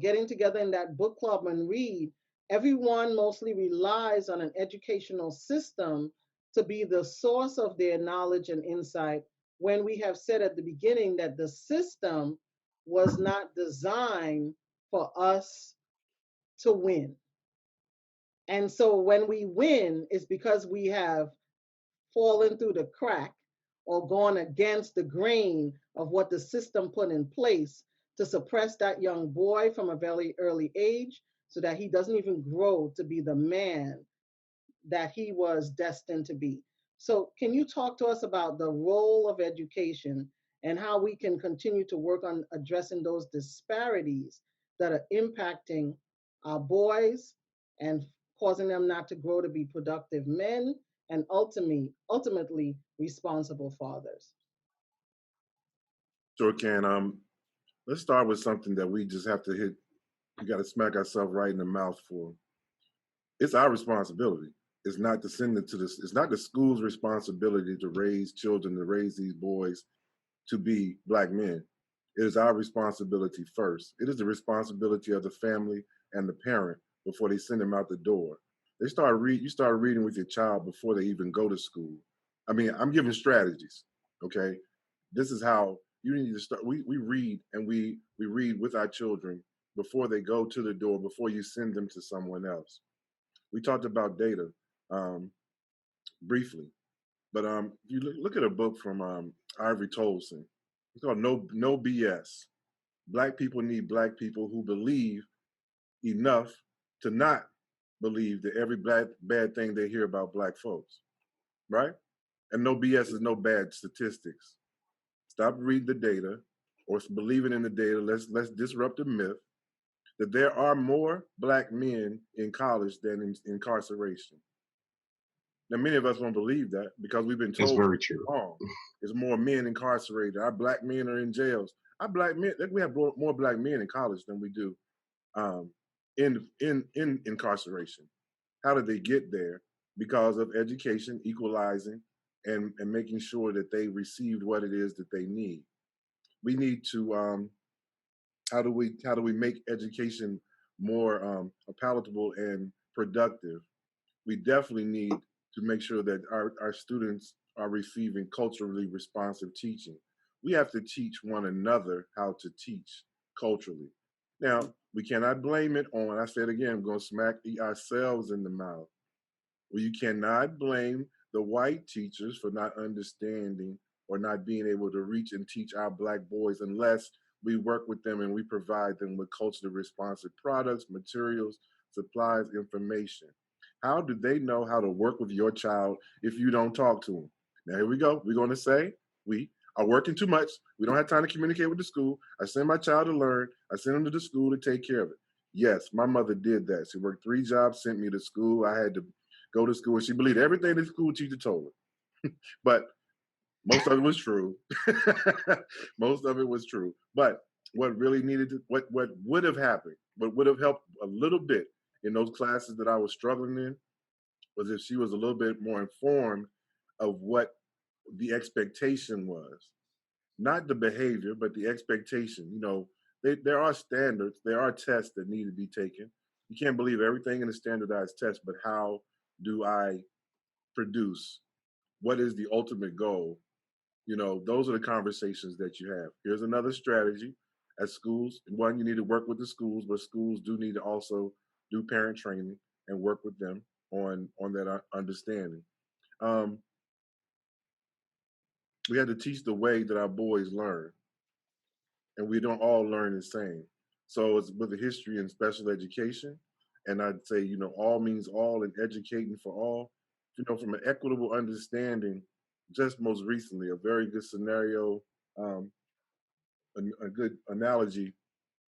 getting together in that book club and read? Everyone mostly relies on an educational system to be the source of their knowledge and insight, when we have said at the beginning that the system was not designed for us to win. And so when we win, it's because we have fallen through the crack or gone against the grain of what the system put in place to suppress that young boy from a very early age so that he doesn't even grow to be the man that he was destined to be. So can you talk to us about the role of education and how we can continue to work on addressing those disparities that are impacting our boys and causing them not to grow to be productive men and ultimately responsible fathers? Sure can. Let's start with something that we just have to hit. We got to smack ourselves right in the mouth for. It's our responsibility. It's not to send it to this. It's not the school's responsibility to raise children, to raise these boys to be Black men. It is our responsibility first. It is the responsibility of the family and the parent before they send them out the door. You start reading with your child before they even go to school. I mean, I'm giving strategies. Okay, this is how you need to start. We read and we read with our children before they go to the door, before you send them to someone else. We talked about data briefly, but you look at a book from Ivory Tolson. It's called No BS. Black people need Black people who believe enough to not believe that every bad thing they hear about Black folks, right? And no BS is no bad statistics. Stop reading the data or believing in the data. Let's disrupt the myth that there are more Black men in college than in incarceration. Now, many of us won't believe that because we've been told That's very true. wrong. There's more men incarcerated. Our Black men are in jails. Our Black men, we have more Black men in college than we do in incarceration. How did they get there? Because of education, equalizing, and making sure that they received what it is that they need. We need to how do we make education more palatable and productive, we definitely need to make sure that our students are receiving culturally responsive teaching. We have to teach one another how to teach culturally. Now, we cannot blame it on, I said again, I'm going to smack ourselves in the mouth. Well, you cannot blame the white teachers for not understanding or not being able to reach and teach our Black boys unless we work with them and we provide them with culturally responsive products, materials, supplies, information. How do they know how to work with your child if you don't talk to them? Now, here we go. We're going to say we are working too much. We don't have time to communicate with the school. I send my child to learn. I send him to the school to take care of it. Yes, my mother did that. She worked 3 jobs, sent me to school. I had to go to school, and she believed everything the school teacher told her. But most of it was true. Most of it was true. But what really needed to, what would have happened, what would have helped a little bit in those classes that I was struggling in, was if she was a little bit more informed of what the expectation was, not the behavior, but the expectation. You know, there are standards, there are tests that need to be taken. You can't believe everything in a standardized test, but how do I produce? What is the ultimate goal? You know, those are the conversations that you have. Here's another strategy at schools. One, you need to work with the schools, but schools do need to also do parent training and work with them on that understanding. Um, we had to teach the way that our boys learn, and we don't all learn the same. So it's with a history in special education, and I'd say, you know, all means all and educating for all. You know, from an equitable understanding, just most recently, a very good scenario, um, a good analogy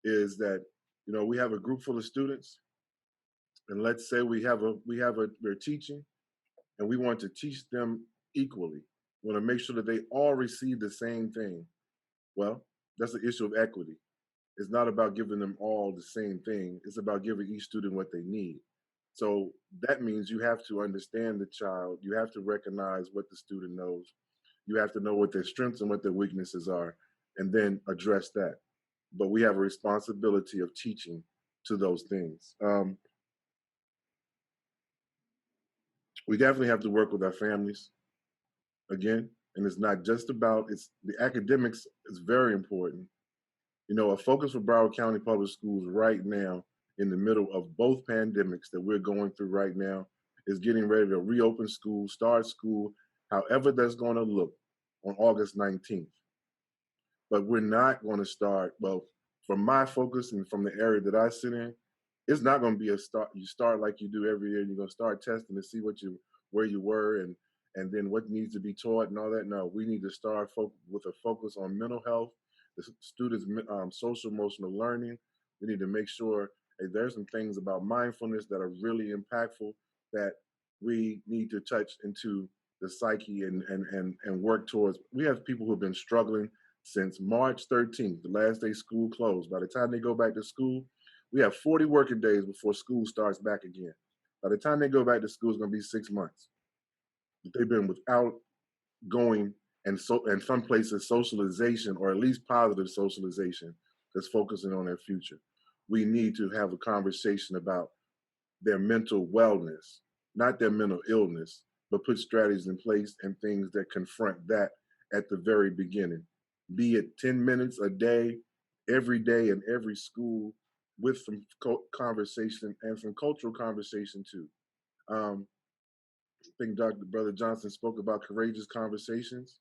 is that, you know, we have a group full of students, and let's say we're teaching, and we want to teach them equally. We want to make sure that they all receive the same thing. Well, that's the issue of equity. It's not about giving them all the same thing. It's about giving each student what they need. So that means you have to understand the child. You have to recognize what the student knows. You have to know what their strengths and what their weaknesses are, and then address that. But we have a responsibility of teaching to those things. We definitely have to work with our families again. And it's not just about, it's the academics is very important. You know, a focus for Broward County Public Schools right now, in the middle of both pandemics that we're going through right now, is getting ready to reopen school, start school, however that's going to look on August 19th. But we're not going to start, well, from my focus and from the area that I sit in, it's not going to be a start. You start like you do every year. You're going to start testing to see where you were and then what needs to be taught and all that. No, we need to start with a focus on mental health, the students' social emotional learning. We need to make sure there's some things about mindfulness that are really impactful that we need to touch into the psyche and work towards. We have people who have been struggling since March 13th, the last day school closed. By the time they go back to school, we have 40 working days before school starts back again. By the time they go back to school, it's going to be 6 months. They've been without going, and so in some places socialization, or at least positive socialization, that's focusing on their future. We need to have a conversation about their mental wellness, not their mental illness, but put strategies in place and things that confront that at the very beginning. Be it 10 minutes a day, every day in every school, with some conversation and some cultural conversation too. I think Dr. Brother Johnson spoke about courageous conversations.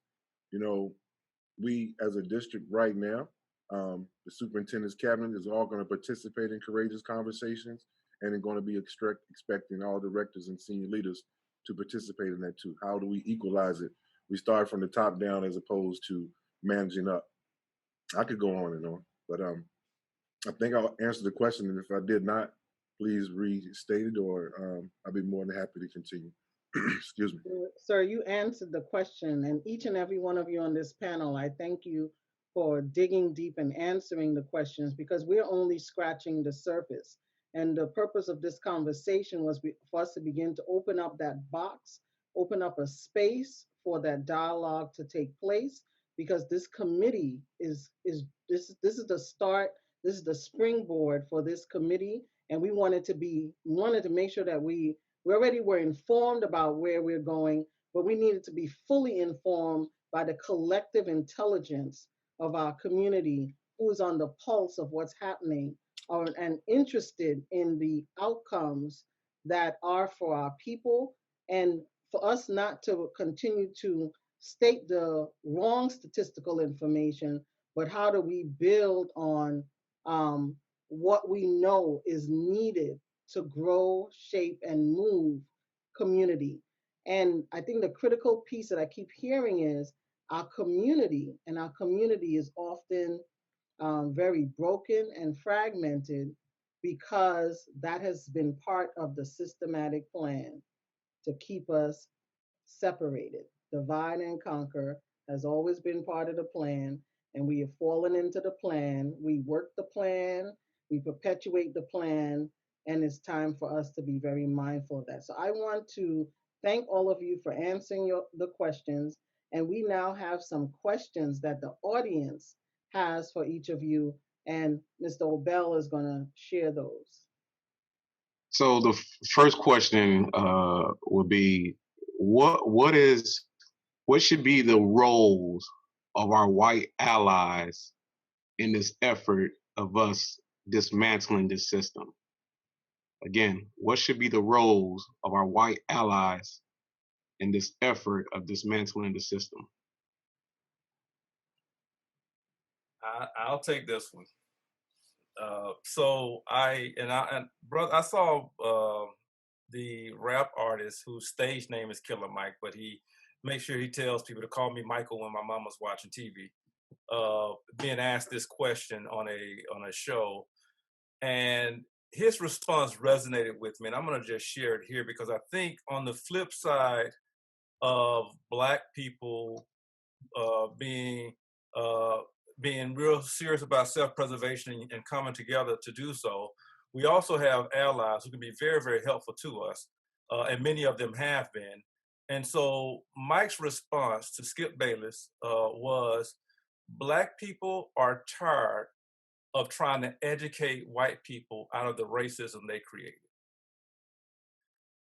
You know, we as a district right now, the superintendent's cabinet is all going to participate in courageous conversations, and they're going to be expecting all directors and senior leaders to participate in that too. How do we equalize it? We start from the top down as opposed to managing up. I could go on and on, but I think I'll answer the question, and if I did not, please restate it, or I'll be more than happy to continue. Excuse me. Sir, you answered the question, and each and every one of you on this panel, I thank you for digging deep and answering the questions, because we're only scratching the surface. And the purpose of this conversation was for us to begin to open up that box, open up a space for that dialogue to take place, because this committee is this is the start This is the springboard for this committee, and we wanted to make sure that we already were informed about where we're going, but we needed to be fully informed by the collective intelligence of our community, who is on the pulse of what's happening, and interested in the outcomes that are for our people, and for us not to continue to state the wrong statistical information, but how do we build on what we know is needed to grow, shape, and move community. And I think the critical piece that I keep hearing is our community, and our community is often very broken and fragmented because that has been part of the systematic plan to keep us separated. Divide and conquer has always been part of the plan, and we have fallen into the plan. We work the plan, we perpetuate the plan, and it's time for us to be very mindful of that. So I want to thank all of you for answering the questions, and we now have some questions that the audience has for each of you, and Mr. Obell is going to share those. So the first question would be, what should be the roles of our white allies in this effort of us dismantling this system? Again, what should be the roles of our white allies in this effort of dismantling the system? I'll take this one. Brother, I saw the rap artist whose stage name is Killer Mike, but he makes sure he tells people to call me Michael when my mama's watching TV. Being asked this question on a show, and his response resonated with me, and I'm gonna just share it here because I think on the flip side of Black people being real serious about self-preservation and coming together to do so, we also have allies who can be very, very helpful to us, and many of them have been. And so Mike's response to Skip Bayless was, Black people are tired of trying to educate white people out of the racism they created.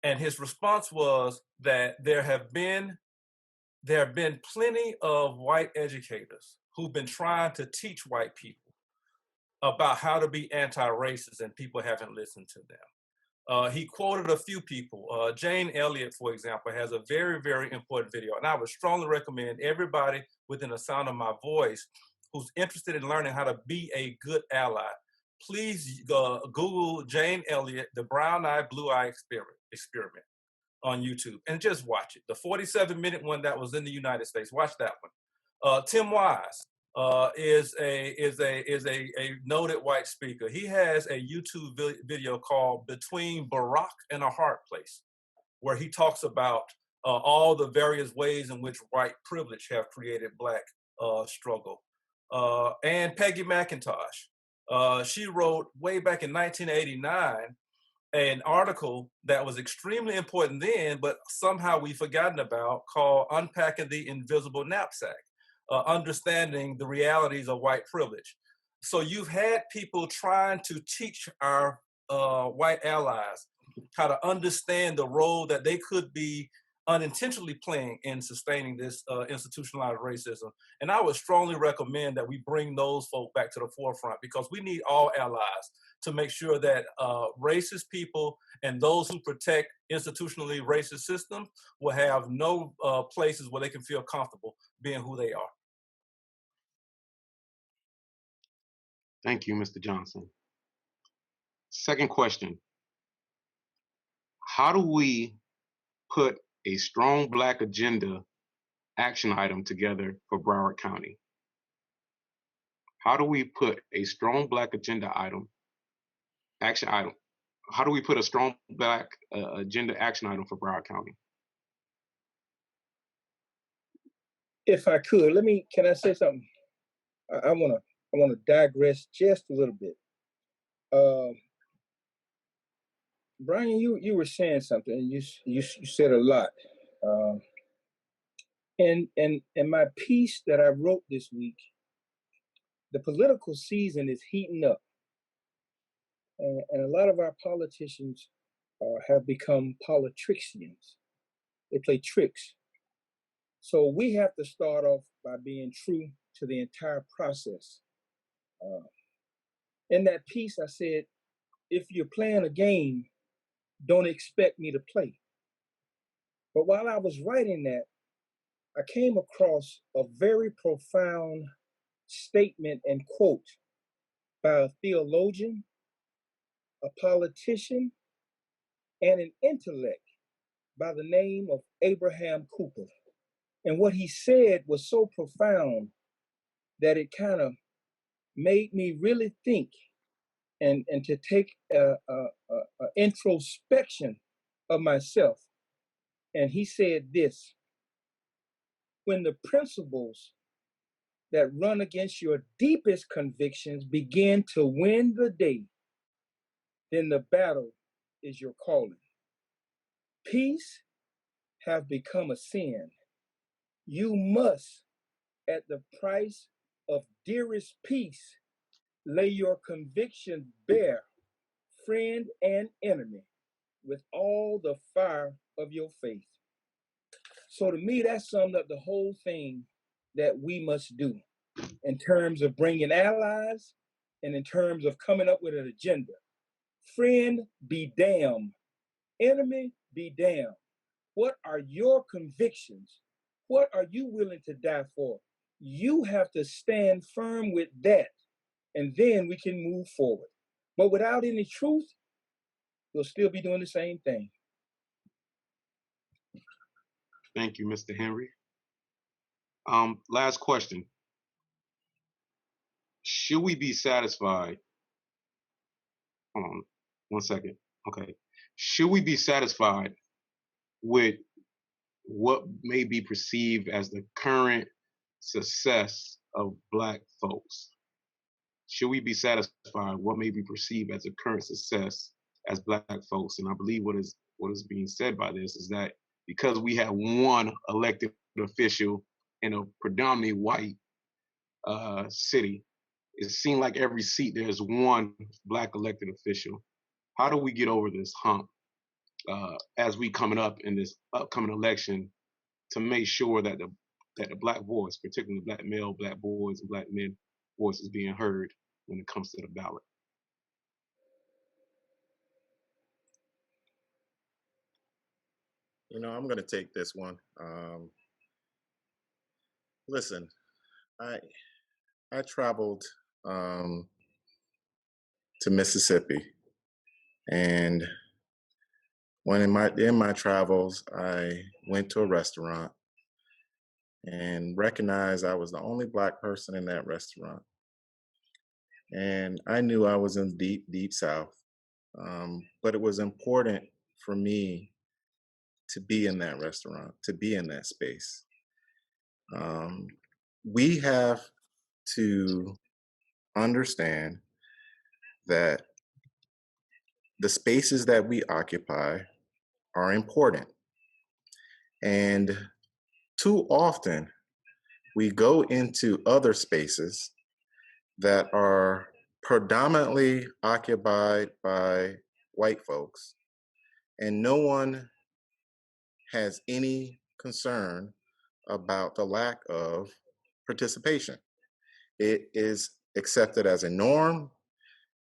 And his response was that there have been plenty of white educators who've been trying to teach white people about how to be anti-racist, and people haven't listened to them. He quoted a few people. Jane Elliott, for example, has a very, very important video, and I would strongly recommend everybody within the sound of my voice who's interested in learning how to be a good ally, please Google Jane Elliott, the Brown Eye, Blue Eye experiment on YouTube, and just watch it. The 47-minute one that was in the United States, watch that one. Tim Wise is a noted white speaker. He has a YouTube video called Between Barack and a Hard Place, where he talks about all the various ways in which white privilege have created Black struggle. And Peggy McIntosh, she wrote way back in 1989 an article that was extremely important then, but somehow we've forgotten about, called Unpacking the Invisible Knapsack, Understanding the Realities of White Privilege. So you've had people trying to teach our white allies how to understand the role that they could be unintentionally playing in sustaining this institutionalized racism. And I would strongly recommend that we bring those folk back to the forefront, because we need all allies to make sure that racist people and those who protect institutionally racist systems will have no places where they can feel comfortable being who they are. Thank you, Mr. Johnson. Second question. How do we put a strong Black agenda action item together for Broward County? How do we put a strong Black agenda action item? How do we put a strong Black agenda action item for Broward County? If I could, can I say something? I wanna digress just a little bit. Brian, you were saying something, and you said a lot. And my piece that I wrote this week, the political season is heating up. And a lot of our politicians have become politricians. They play tricks. So we have to start off by being true to the entire process. In that piece, I said, if you're playing a game, don't expect me to play. But while I was writing that, I came across a very profound statement and quote by a theologian, a politician, and an intellect by the name of Abraham Cooper. And what he said was so profound that it kind of made me really think and to take a introspection of myself. And he said this: when the principles that run against your deepest convictions begin to win the day, then the battle is your calling. Peace have become a sin. You must, at the price of dearest peace, lay your conviction bare, friend and enemy, with all the fire of your faith. So to me, that summed up the whole thing that we must do in terms of bringing allies and in terms of coming up with an agenda. Friend, be damned. Enemy, be damned. What are your convictions? What are you willing to die for? You have to stand firm with that, and then we can move forward. But without any truth, we'll still be doing the same thing. Thank you, Mr. Henry. Last question. Should we be satisfied? Hold on 1 second. Okay. Should we be satisfied with what may be perceived as the current success of Black folks? Should we be satisfied what may be perceived as the current success as Black folks? And I believe what is being said by this is that because we have one elected official in a predominantly white city, it seems like every seat there's one Black elected official. How do we get over this hump as we coming up in this upcoming election to make sure that the Black voice, particularly Black male, Black boys, and Black men voice is being heard when it comes to the ballot? You know, I'm going to take this one. Listen, I traveled to Mississippi, and when in my travels, I went to a restaurant and recognized I was the only Black person in that restaurant. And I knew I was in deep, deep South, but it was important for me to be in that restaurant, to be in that space. We have to understand that the spaces that we occupy are important. And too often, we go into other spaces that are predominantly occupied by white folks, and no one has any concern about the lack of participation. It is accepted as a norm.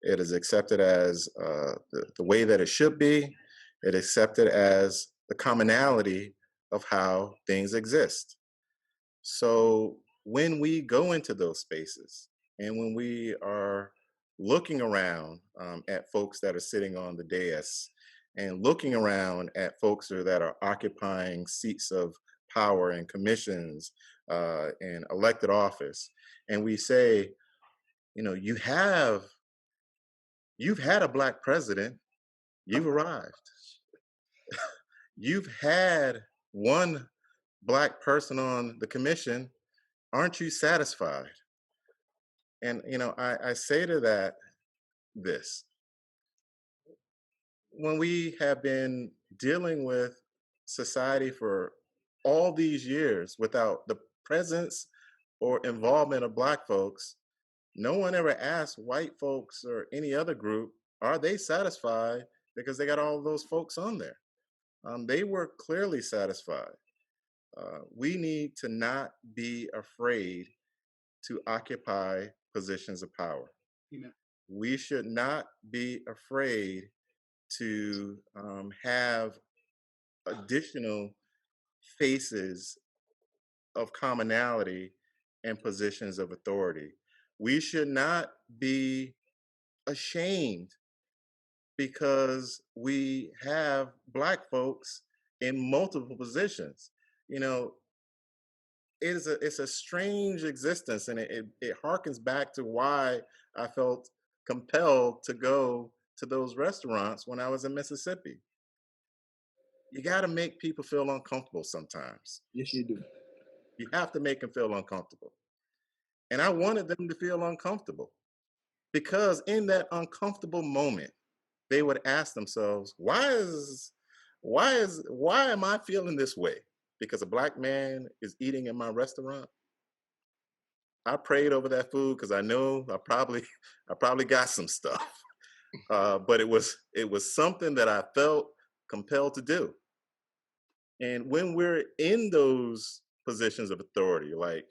It is accepted as the way that it should be. It is accepted as the commonality of how things exist. So when we go into those spaces and when we are looking around at folks that are sitting on the dais and looking around at folks that are occupying seats of power and commissions and elected office, and we say, you know, you've had a Black president, you've arrived. You've had one Black person on the commission, aren't you satisfied? And, you know, I say to that this: when we have been dealing with society for all these years without the presence or involvement of Black folks, no one ever asked white folks or any other group Are they satisfied because they got all those folks on there? They were clearly satisfied. We need to not be afraid to occupy positions of power. Amen. We should not be afraid to have additional faces of commonality and positions of authority. We should not be ashamed because we have Black folks in multiple positions. You know, it's a strange existence, and it harkens back to why I felt compelled to go to those restaurants when I was in Mississippi. You got to make people feel uncomfortable sometimes. Yes, you do. You have to make them feel uncomfortable. And I wanted them to feel uncomfortable because in that uncomfortable moment, they would ask themselves, why am I feeling this way? Because a Black man is eating in my restaurant? I prayed over that food because I know I probably got some stuff. But it was something that I felt compelled to do. And when we're in those positions of authority, like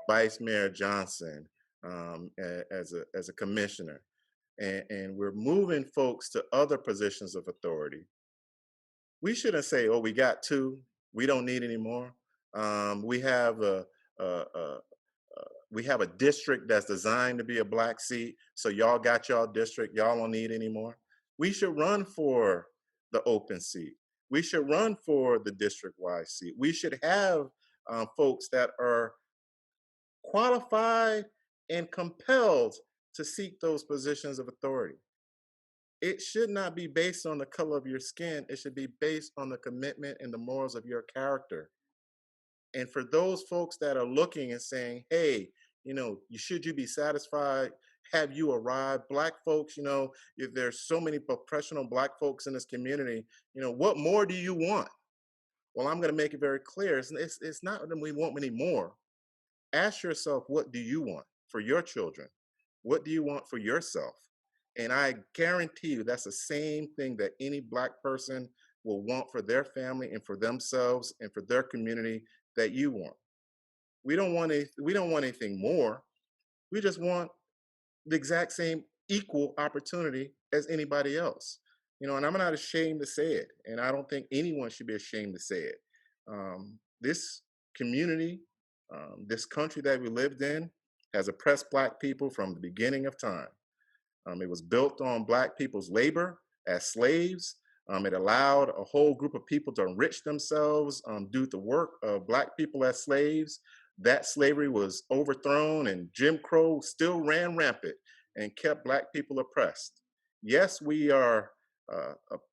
Vice Mayor Johnson, as a commissioner, and we're moving folks to other positions of authority, we shouldn't say, "Oh, we got two, we don't need any more." We have a we have a district that's designed to be a Black seat, so y'all got y'all district, y'all don't need any more. We should run for the open seat. We should run for the district-wide seat. We should have folks that are qualified and compelled to seek those positions of authority. It should not be based on the color of your skin. It should be based on the commitment and the morals of your character. And for those folks that are looking and saying, hey, should you be satisfied? Have you arrived? Black folks, if there's so many professional Black folks in this community, what more do you want? Well, I'm going to make it very clear. It's not that we want any more. Ask yourself, what do you want for your children? What do you want for yourself? And I guarantee you that's the same thing that any Black person will want for their family and for themselves and for their community that you want. We don't want anything more. We just want the exact same equal opportunity as anybody else. And I'm not ashamed to say it, and I don't think anyone should be ashamed to say it. This community, this country that we lived in, has oppressed Black people from the beginning of time. It was built on Black people's labor as slaves. It allowed a whole group of people to enrich themselves due to work of Black people as slaves. That slavery was overthrown, and Jim Crow still ran rampant and kept Black people oppressed. Yes, we are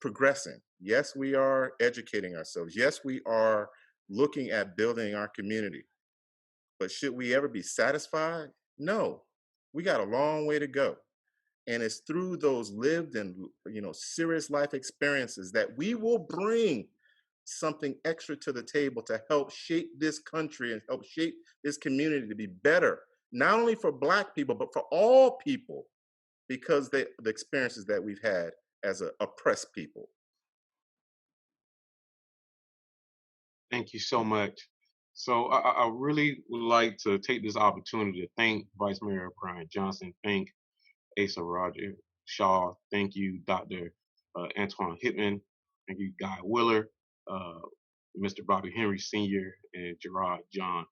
progressing. Yes, we are educating ourselves. Yes, we are looking at building our community. But should we ever be satisfied? No, we got a long way to go. And it's through those lived and serious life experiences that we will bring something extra to the table to help shape this country and help shape this community to be better, not only for Black people, but for all people, because the experiences that we've had as an oppressed people. Thank you so much. So I really would like to take this opportunity to thank Vice Mayor Brian Johnson, thank Asa Roger Shaw, thank you, Dr. Antoine Hittman, thank you, Guy Willer, Mr. Bobby Henry Sr., and Gerard John,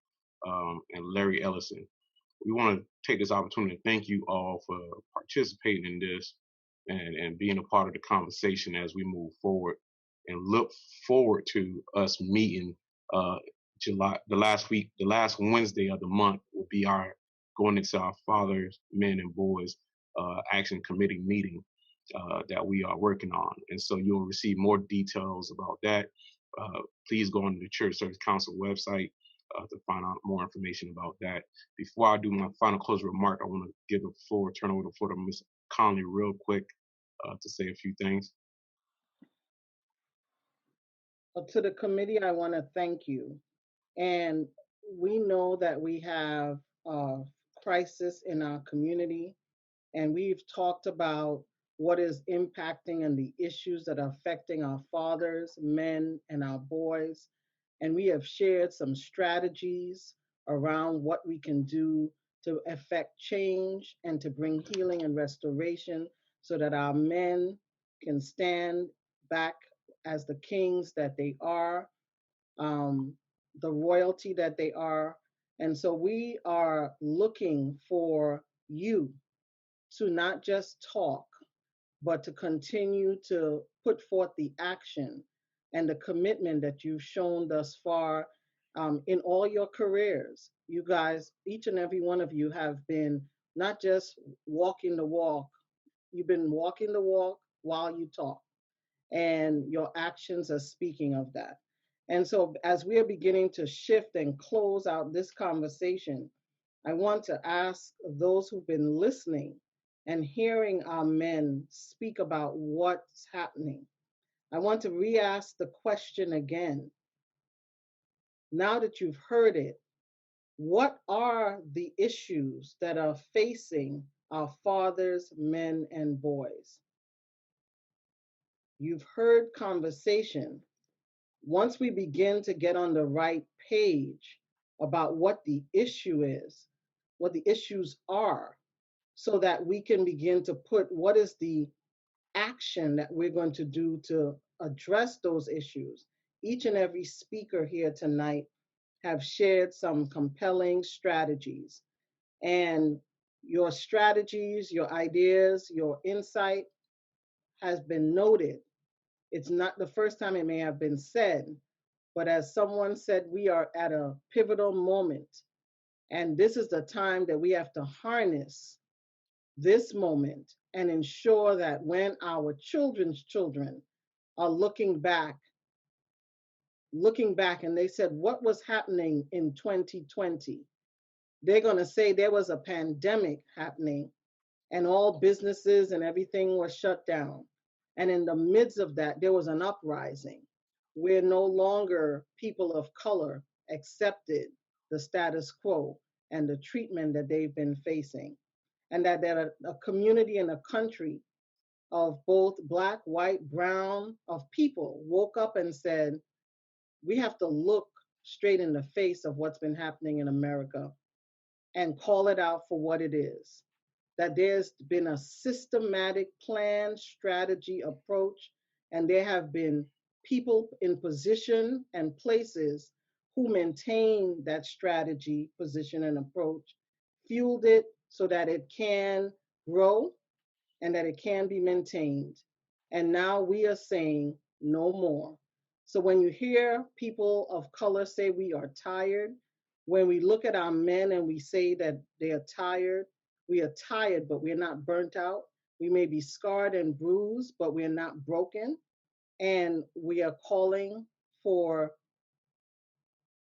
and Larry Ellison. We want to take this opportunity to thank you all for participating in this and being a part of the conversation as we move forward, and look forward to us meeting July, the last Wednesday of the month will be our going into our fathers, men, and boys action committee meeting that we are working on. And so you'll receive more details about that. Please go on to the Church Service Council website to find out more information about that. Before I do my final closing remark, I want to turn over the floor to Ms. Conley real quick to say a few things. To the committee, I want to thank you. And we know that we have a crisis in our community, and we've talked about what is impacting and the issues that are affecting our fathers, men, and our boys. And we have shared some strategies around what we can do to effect change and to bring healing and restoration so that our men can stand back as the kings that they are, um, the royalty that they are. And so we are looking for you to not just talk, but to continue to put forth the action and the commitment that you've shown thus far in all your careers. You guys, each and every one of you have been not just walking the walk, you've been walking the walk while you talk, and your actions are speaking of that. And so, as we are beginning to shift and close out this conversation, I want to ask those who've been listening and hearing our men speak about what's happening. I want to re ask the question again. Now that you've heard it, what are the issues that are facing our fathers, men, and boys? You've heard conversation. Once we begin to get on the right page about what the issue is, what the issues are, so that we can begin to put what is the action that we're going to do to address those issues. Each and every speaker here tonight have shared some compelling strategies, and your strategies, your ideas, your insight has been noted. It's not the first time it may have been said, but as someone said, we are at a pivotal moment. And this is the time that we have to harness this moment and ensure that when our children's children are looking back and they said, what was happening in 2020? They're going to say there was a pandemic happening and all businesses and everything was shut down. And in the midst of that, there was an uprising where no longer people of color accepted the status quo and the treatment that they've been facing. And that a community and a country of both Black, white, brown, of people woke up and said, we have to look straight in the face of what's been happening in America and call it out for what it is. That there's been a systematic plan, strategy, approach, and there have been people in position and places who maintain that strategy, position, and approach, fueled it so that it can grow and that it can be maintained. And now we are saying no more. So when you hear people of color say we are tired, when we look at our men and we say that they are tired, we are tired, but we're not burnt out. We may be scarred and bruised, but we're not broken. And we are calling for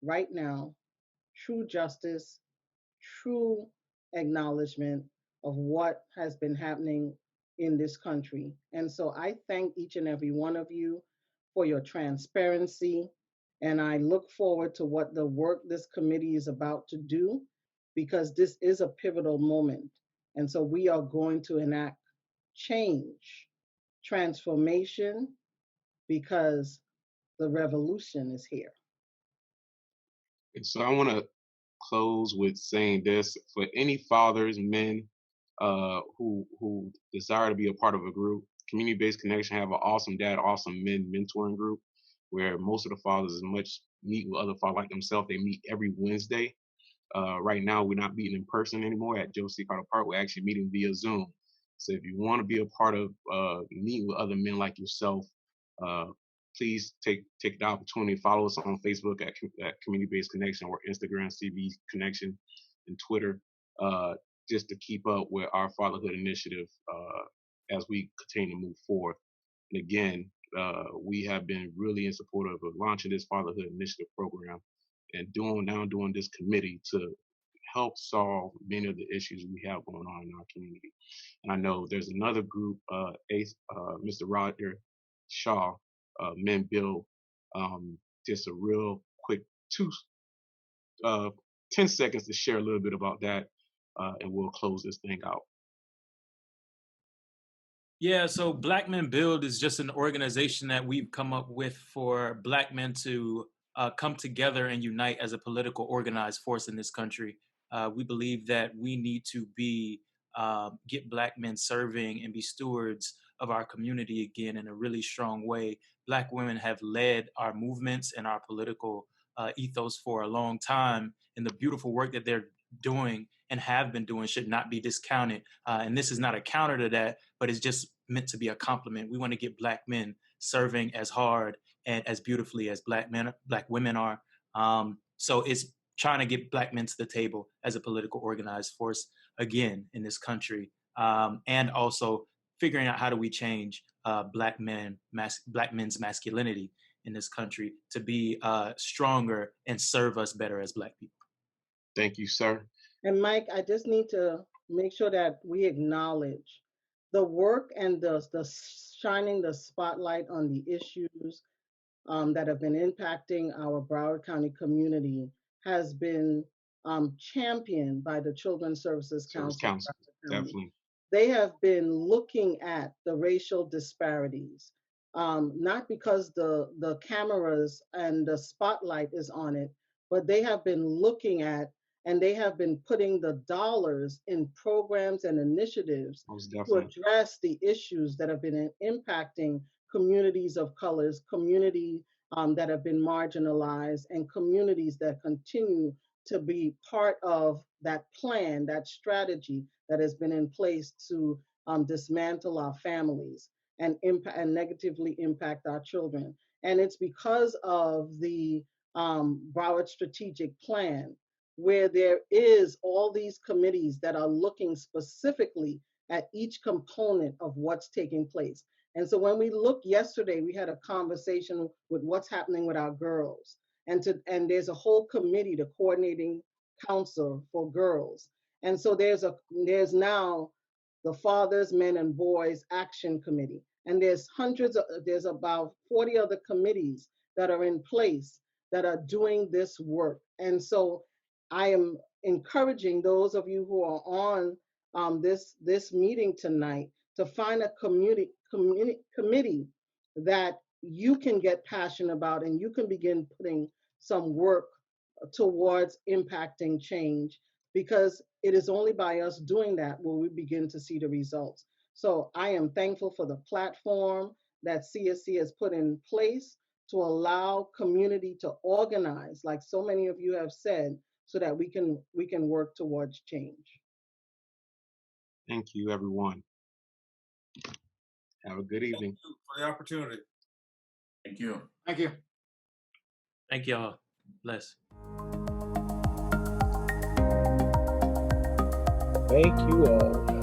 right now true justice, true acknowledgement of what has been happening in this country. And so I thank each and every one of you for your transparency. And I look forward to what the work this committee is about to do, because this is a pivotal moment. And so we are going to enact change, transformation, because the revolution is here. And so I want to close with saying this: for any fathers, men who desire to be a part of a group, Community-Based Connection have an awesome dad, awesome men mentoring group where most of the fathers as much meet with other fathers like themselves. They meet every Wednesday. Right now, we're not meeting in person anymore at Joe C. Carter Park. We're actually meeting via Zoom. So if you want to be a part of meeting with other men like yourself, please take the opportunity. Follow us on Facebook at Community-Based Connection or Instagram, CB Connection, and Twitter, just to keep up with our fatherhood initiative as we continue to move forward. And again, we have been really in support of launching this fatherhood initiative program and doing this committee to help solve many of the issues we have going on in our community. And I know there's another group, Mr. Roger Shaw, Men Bill, just a real quick 10 seconds to share a little bit about that, and we'll close this thing out. Yeah, so Black Men Build is just an organization that we've come up with for Black men to come together and unite as a political organized force in this country. We believe that we need to get Black men serving and be stewards of our community again in a really strong way. Black women have led our movements and our political ethos for a long time, and the beautiful work that they're doing and have been doing should not be discounted. And this is not a counter to that, but it's just meant to be a compliment. We want to get Black men serving as hard and as beautifully as Black women are. So it's trying to get Black men to the table as a political organized force again in this country, and also figuring out how do we change Black men's masculinity in this country to be stronger and serve us better as Black people. Thank you, sir. And Mike, I just need to make sure that we acknowledge the work and the shining the spotlight on the issues that have been impacting our Broward County community has been championed by the Children's Services Council. Definitely. They have been looking at the racial disparities, not because the cameras and the spotlight is on it, but they have been looking at and they have been putting the dollars in programs and initiatives to address the issues that have been impacting communities of colors, community that have been marginalized, and communities that continue to be part of that plan, that strategy that has been in place to dismantle our families and negatively impact our children. And it's because of the Broward Strategic Plan, where there is all these committees that are looking specifically at each component of what's taking place. And so when we look yesterday, we had a conversation with what's happening with our girls. And there's a whole committee, the coordinating council for girls. And so there's now the Fathers, Men, and Boys Action Committee. And there's about 40 other committees that are in place that are doing this work. And so I am encouraging those of you who are on this meeting tonight to find a committee that you can get passionate about and you can begin putting some work towards impacting change, because it is only by us doing that will we begin to see the results. So I am thankful for the platform that CSC has put in place to allow community to organize, like so many of you have said, so that we can work towards change. Thank you, everyone. Have a good evening. Thank you for the opportunity. Thank you. Thank you. Thank y'all. Bless. Thank you all.